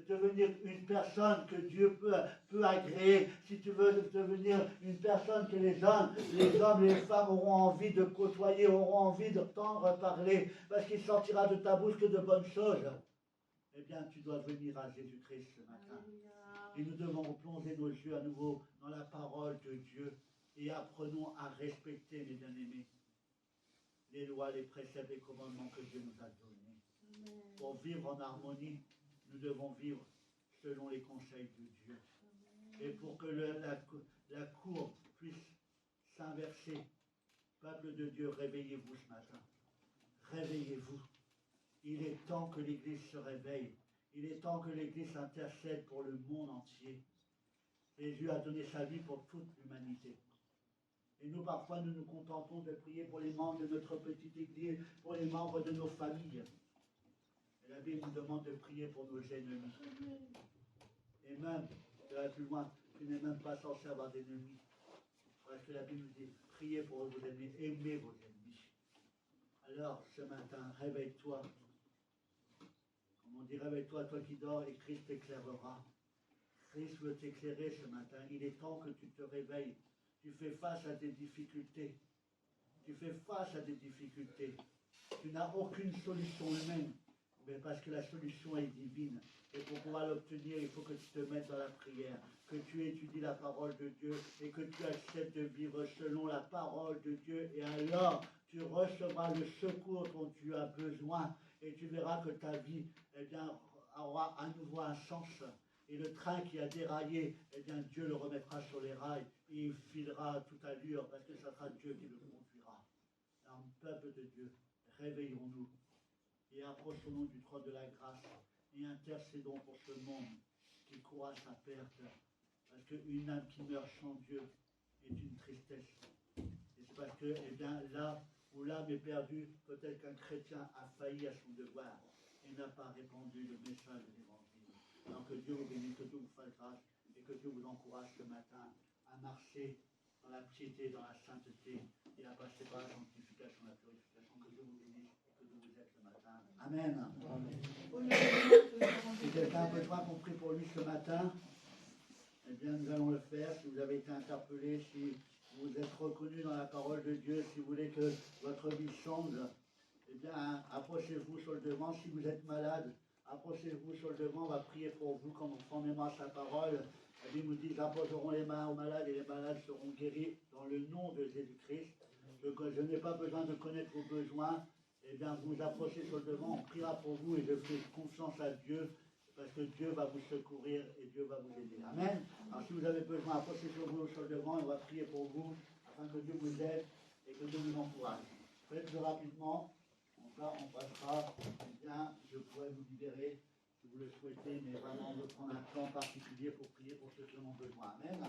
devenir une personne que Dieu peut agréer, si tu veux devenir une personne que les hommes et les femmes auront envie de côtoyer, auront envie d'entendre parler, parce qu'il sortira de ta bouche que de bonnes choses, eh bien, tu dois venir à Jésus-Christ ce matin. Et nous devons plonger nos yeux à nouveau dans la parole de Dieu et apprenons à respecter, mes bien-aimés, les lois, les préceptes, les commandements que Dieu nous a donnés. Pour vivre en harmonie, nous devons vivre selon les conseils de Dieu. Et pour que la courbe puisse s'inverser, peuple de Dieu, réveillez-vous ce matin. Réveillez-vous. Il est temps que l'Église se réveille. Il est temps que l'Église intercède pour le monde entier. Jésus a donné sa vie pour toute l'humanité. Et nous, parfois, nous nous contentons de prier pour les membres de notre petite Église, pour les membres de nos familles. Et la Bible nous demande de prier pour nos ennemis. Et même, de là plus loin, tu n'es même pas censé avoir d'ennemis. Parce que la Bible nous dit, priez pour vos ennemis, aimez vos ennemis. Alors, ce matin, réveille-toi. Comme on dit, réveille-toi, toi qui dors, et Christ t'éclairera. Christ veut t'éclairer ce matin. Il est temps que tu te réveilles. Tu fais face à des difficultés. Tu fais face à des difficultés. Tu n'as aucune solution humaine, mais parce que la solution est divine. Et pour pouvoir l'obtenir, il faut que tu te mettes dans la prière, que tu étudies la parole de Dieu et que tu acceptes de vivre selon la parole de Dieu. Et alors, tu recevras le secours dont tu as besoin et tu verras que ta vie, eh bien, aura à nouveau un sens. Et le train qui a déraillé, eh bien, Dieu le remettra sur les rails et il filera à toute allure parce que ce sera Dieu qui le conduira. Alors, peuple de Dieu, réveillons-nous et approchons-nous du trône de la grâce et intercédons pour ce monde qui court à sa perte. Parce qu'une âme qui meurt sans Dieu est une tristesse. Et c'est parce que, eh bien, là où l'âme est perdue, peut-être qu'un chrétien a failli à son devoir et n'a pas répandu le message de l'évangile. Alors que Dieu vous bénisse, que Dieu vous fasse grâce et que Dieu vous encourage ce matin à marcher dans la piété, dans la sainteté et à passer par la sanctification, la purification. Que Dieu vous bénisse et que Dieu vous aide ce matin. Amen. Si quelqu'un a besoin qu'on prie pour lui ce matin, eh bien nous allons le faire. Si vous avez été interpellé, si vous êtes reconnu dans la parole de Dieu, si vous voulez que votre vie change, eh bien approchez-vous sur le devant. Si vous êtes malade, approchez-vous sur le devant, on va prier pour vous conformément à sa parole. La Bible nous dit, ils apposeront les mains aux malades et les malades seront guéris dans le nom de Jésus-Christ. Je n'ai pas besoin de connaître vos besoins. Eh bien, vous approchez sur le devant, on priera pour vous et je fais confiance à Dieu parce que Dieu va vous secourir et Dieu va vous aider. Amen. Alors, si vous avez besoin, approchez-vous sur le devant et on va prier pour vous afin que Dieu vous aide et que Dieu vous encourage. Faites-le rapidement. Enfin, on passera, eh bien, je pourrais vous libérer si vous le souhaitez, mais vraiment on veut prendre un temps particulier pour prier pour ceux qui en ont besoin. Amen.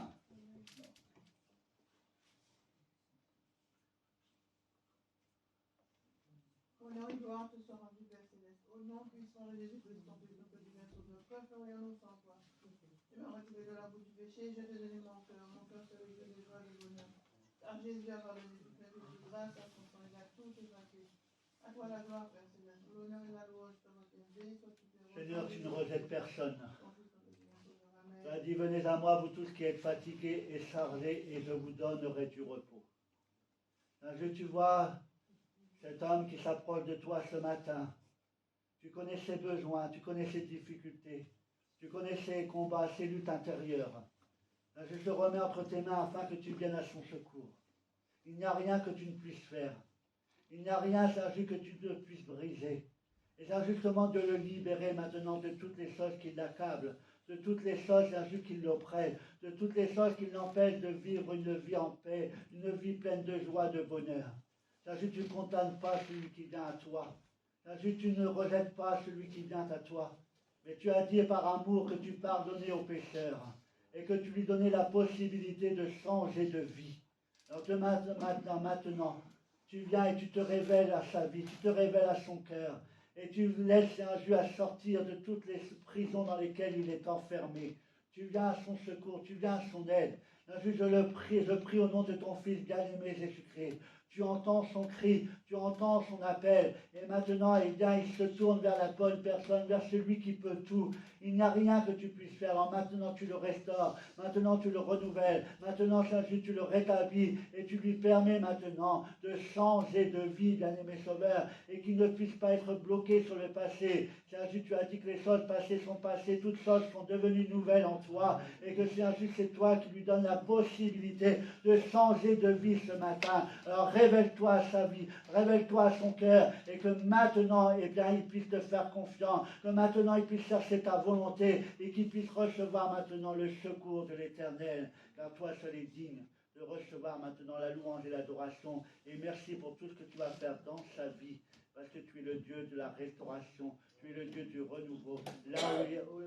Honneur et gloire te soit rendu, Père Céleste. Au nom puissant de Jésus-Christ, ton Fils, notre divin Sauveur, que ferions-nous sans toi? Tu m'as retiré de la boue du péché, je t'ai donné mon cœur se réjouit de joie et de bonheur. Car Jésus a pardonné toutes mes péchés grâce à son sang, il a tout effacé. À toi la gloire, Père Céleste, l'honneur et la louange te reviennent. Béni sois-tu, Père. Seigneur, tu ne rejettes personne. Amen. Tu as dit, venez à moi, vous tous qui êtes fatigués et chargés, et je vous donnerai du repos. Dieu, tu vois cet homme qui s'approche de toi ce matin. Tu connais ses besoins, tu connais ses difficultés, tu connais ses combats, ses luttes intérieures. Je te remets entre tes mains afin que tu viennes à son secours. Il n'y a rien que tu ne puisses faire. Il n'y a rien, Seigneur, que tu ne puisses briser. Et Seigneur, justement de le libérer maintenant de toutes les choses qui l'accablent, de toutes les choses, Seigneur, qui l'opprennent, de toutes les choses qui l'empêchent de vivre une vie en paix, une vie pleine de joie, de bonheur. Seigneur, tu ne condamnes pas celui qui vient à toi. Seigneur, tu ne rejettes pas celui qui vient à toi. Mais tu as dit par amour que tu pardonnais aux pécheurs et que tu lui donnais la possibilité de changer de vie. Donc maintenant, tu viens et tu te révèles à sa vie, tu te révèles à son cœur et tu laisses un Dieu à sortir de toutes les prisons dans lesquelles il est enfermé. Tu viens à son secours, tu viens à son aide. Je le prie, je prie au nom de ton Fils bien-aimé Jésus-Christ, tu entends son cri, tu entends son appel. Et maintenant, eh bien, il se tourne vers la bonne personne, vers celui qui peut tout. Il n'y a rien que tu puisses faire. Alors maintenant, tu le restaures. Maintenant, tu le renouvelles. Maintenant, Saint-Just, tu le rétablis. Et tu lui permets maintenant de changer de vie, bien-aimé Sauveur. Et qu'il ne puisse pas être bloqué sur le passé. Saint-Just, tu as dit que les choses passées sont passées. Toutes choses sont devenues nouvelles en toi. Et que Saint-Just, c'est toi qui lui donne la possibilité de changer de vie ce matin. Alors révèle-toi à sa vie, révèle-toi à son cœur, et que maintenant, eh bien, il puisse te faire confiance, que maintenant il puisse chercher ta volonté, et qu'il puisse recevoir maintenant le secours de l'Éternel, car toi seul est digne de recevoir maintenant la louange et l'adoration. Et merci pour tout ce que tu vas faire dans sa vie, parce que tu es le Dieu de la restauration, tu es le Dieu du renouveau.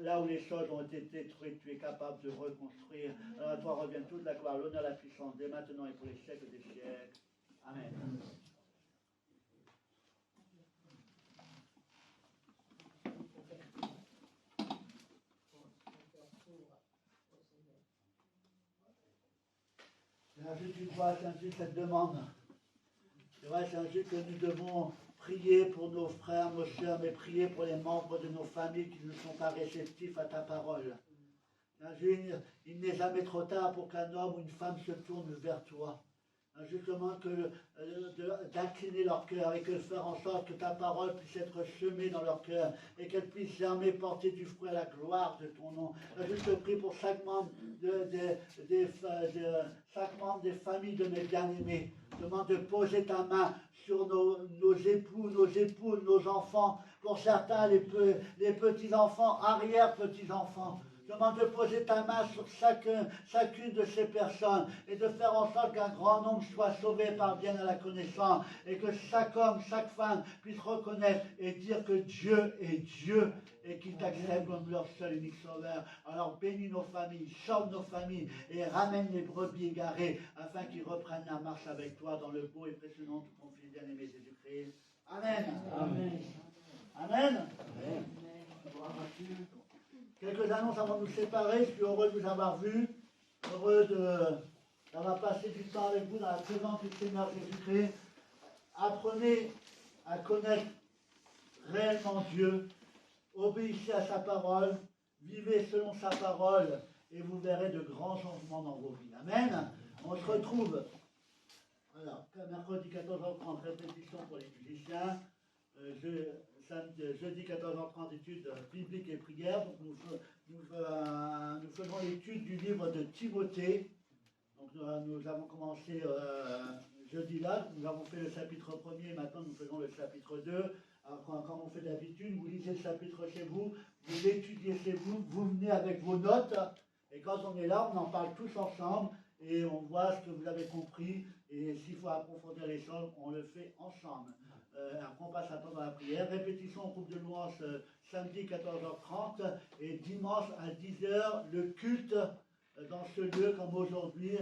Là où les choses ont été détruites, tu es capable de reconstruire. Alors à toi revient toute la gloire, l'honneur, la puissance, dès maintenant et pour les siècles des siècles. Amen. Saint-Just, tu vois, Saint-Just, cette demande. C'est vrai, Saint-Just, que nous devons prier pour nos frères, nos sœurs, mais prier pour les membres de nos familles qui ne sont pas réceptifs à ta parole. Saint-Just, il n'est jamais trop tard pour qu'un homme ou une femme se tourne vers toi. Justement, d'incliner leur cœur et que faire en sorte que ta parole puisse être semée dans leur cœur et qu'elle puisse jamais porter du fruit à la gloire de ton nom. Je te prie pour chaque membre chaque membre des familles de mes bien-aimés. Je demande de poser ta main sur nos époux, nos épouses, nos enfants. Pour certains, les petits-enfants, arrière-petits-enfants. Je demande de poser ta main sur chacune de ces personnes et de faire en sorte qu'un grand nombre soit sauvé par bien à la connaissance et que chaque homme, chaque femme puisse reconnaître et dire que Dieu est Dieu et qu'il t'accepte comme leur seul et unique sauveur. Alors bénis nos familles, sauve nos familles et ramène les brebis égarées afin qu'ils reprennent la marche avec toi dans le beau et précieux nom de ton Fils bien-aimé Jésus-Christ. Amen. Amen. Amen. Amen. Quelques annonces avant de nous séparer. Je suis heureux de vous avoir vus, heureux d'avoir passé du temps avec vous dans la présence du Seigneur Jésus-Christ. Apprenez à connaître réellement Dieu, obéissez à sa parole, vivez selon sa parole et vous verrez de grands changements dans vos vies. Amen. On se retrouve alors, mercredi 14h30, répétition pour les musiciens. Jeudi 14h30, études bibliques et prières. Donc nous faisons l'étude du livre de Timothée. Donc nous avons commencé jeudi là, nous avons fait le chapitre 1er, maintenant nous faisons le chapitre 2. Alors comme on fait d'habitude, vous lisez le chapitre chez vous, vous l'étudiez chez vous, vous venez avec vos notes, et quand on est là, on en parle tous ensemble, et on voit ce que vous avez compris, et s'il faut approfondir les choses, on le fait ensemble. Après on passe à temps dans la prière, répétition au groupe de louanges samedi 14h30, et dimanche à 10h, le culte dans ce lieu comme aujourd'hui,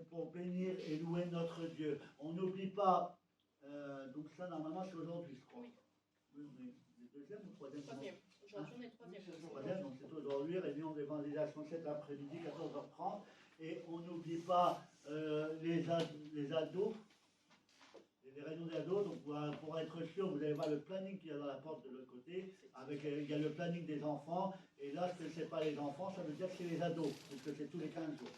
pour bénir et louer notre Dieu. On n'oublie pas, donc ça normalement c'est aujourd'hui je crois. Oui. Le deuxième ou troisième? Aujourd'hui on est troisième. Troisième, donc c'est aujourd'hui, réunion d'évangélisation cet après-midi 14h30. Et on n'oublie pas les ados, les réunions d'ados, donc pour être sûr, vous allez voir le planning qu'il y a dans la porte de l'autre côté, il y a le planning des enfants, et là, ce que c'est pas les enfants, ça veut dire que c'est les ados, parce que c'est tous les 15 jours.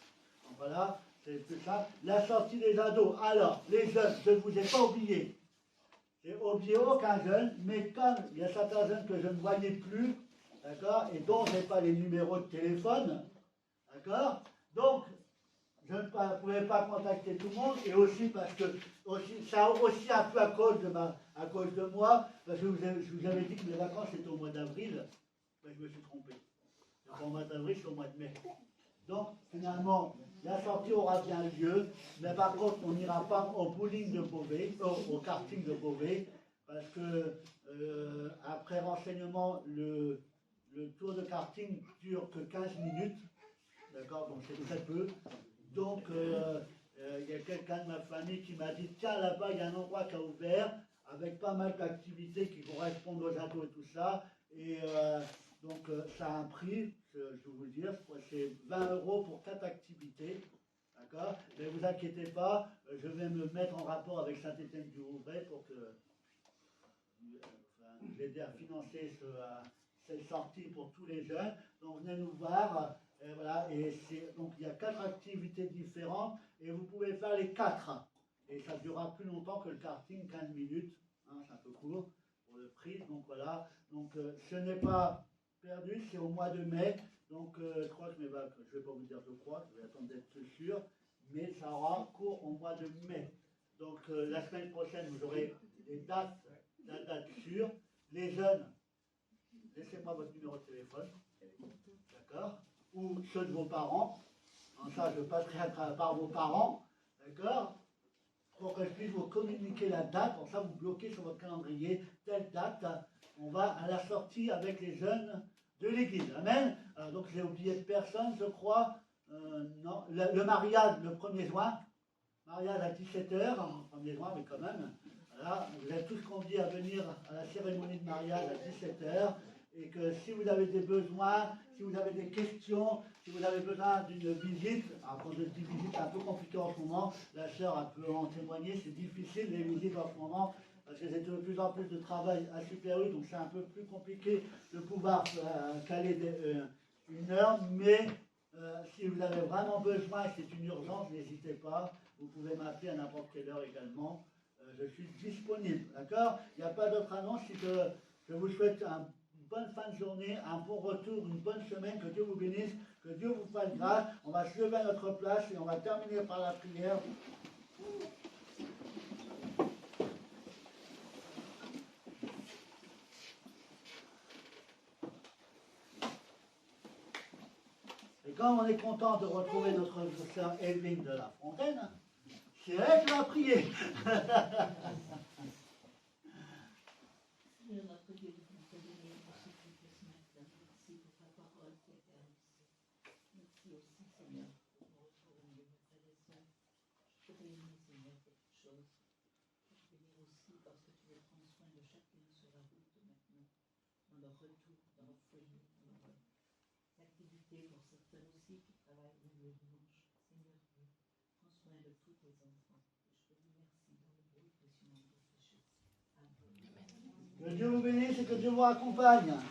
Donc voilà, c'est tout ça. La sortie des ados. Alors, les jeunes, je ne vous ai pas oublié. J'ai oublié aucun jeune, mais comme il y a certains jeunes que je ne voyais plus, d'accord, et dont je n'ai pas les numéros de téléphone, d'accord, donc je ne pouvais pas contacter tout le monde, et aussi parce que ça aussi un peu à cause de moi, parce que je vous avais dit que mes vacances étaient au mois d'avril, ben, je me suis trompé. Donc au mois d'avril, c'est au mois de mai. Donc finalement, la sortie aura bien lieu, mais par contre, on n'ira pas au bowling de Beauvais, au karting de Beauvais, parce que après renseignement, le tour de karting dure que 15 minutes, d'accord, donc c'est très peu. Donc, il y a quelqu'un de ma famille qui m'a dit, tiens, là-bas, il y a un endroit qui a ouvert, avec pas mal d'activités qui correspondent aux ados et tout ça. Et donc, ça a un prix, je vais vous le dire, c'est 20 € pour 4 activités. D'accord? Ne vous inquiétez pas, je vais me mettre en rapport avec Saint-Étienne-du-Rouvray pour que l'aider à financer cette sortie pour tous les jeunes. Donc venez nous voir. Voilà, donc il y a 4 activités différentes et vous pouvez faire les 4. Et ça durera plus longtemps que le karting, 15 minutes. Hein, c'est un peu court pour le prix. Donc voilà. Donc ce n'est pas perdu, c'est au mois de mai. Donc je crois que je ne vais pas vous dire je crois, je vais attendre d'être sûr. Mais ça aura cours au mois de mai. Donc la semaine prochaine, vous aurez les dates, la date sûre. Les jeunes, laissez-moi votre numéro de téléphone. D'accord? Ou ceux de vos parents. En ça, je passerai par vos parents. D'accord? Pour que je puisse vous communiquer la date. Pour ça, vous bloquez sur votre calendrier telle date. On va à la sortie avec les jeunes de l'église. Amen. Donc, j'ai oublié de personne, je crois. Non. Le mariage, le 1er juin. Mariage à 17h. 1er juin, mais quand même. Voilà. Vous êtes tous conviés à venir à la cérémonie de mariage à 17h. Et que si vous avez des besoins, si vous avez des questions, si vous avez besoin d'une visite, alors quand je dis visite, c'est un peu compliqué en ce moment, la sœur peut en témoigner, c'est difficile les visites en ce moment, parce que j'ai de plus en plus de travail à Super U, donc c'est un peu plus compliqué de pouvoir caler une heure, mais si vous avez vraiment besoin et c'est une urgence, n'hésitez pas, vous pouvez m'appeler à n'importe quelle heure également, je suis disponible, d'accord? Il n'y a pas d'autre annonce, si je vous souhaite une bonne fin de journée, un bon retour, une bonne semaine, que Dieu vous bénisse, que Dieu vous fasse grâce. On va se lever à notre place et on va terminer par la prière. Et comme on est content de retrouver notre sœur Evelyne de la Fontaine, c'est elle qui va prier. Seigneur notre Dieu, nous te bénissons aussi pour ce matin. Merci pour ta parole qui est permise. Merci aussi, Seigneur, pour nous retrouver de nos frères et sœurs. Je te bénis, Seigneur, pour toutes choses. Je te bénis aussi parce que tu veux prendre soin de chacun sur la route maintenant, dans leur retour, dans leur foyer, dans leur activité, pour certains aussi qui travaillent même le dimanche. Seigneur Dieu, prends soin de tous tes enfants. Et je te dis merci dans le beau et précieux nom de Jésus. Amen. Que Dieu vous bénisse et que Dieu vous accompagne.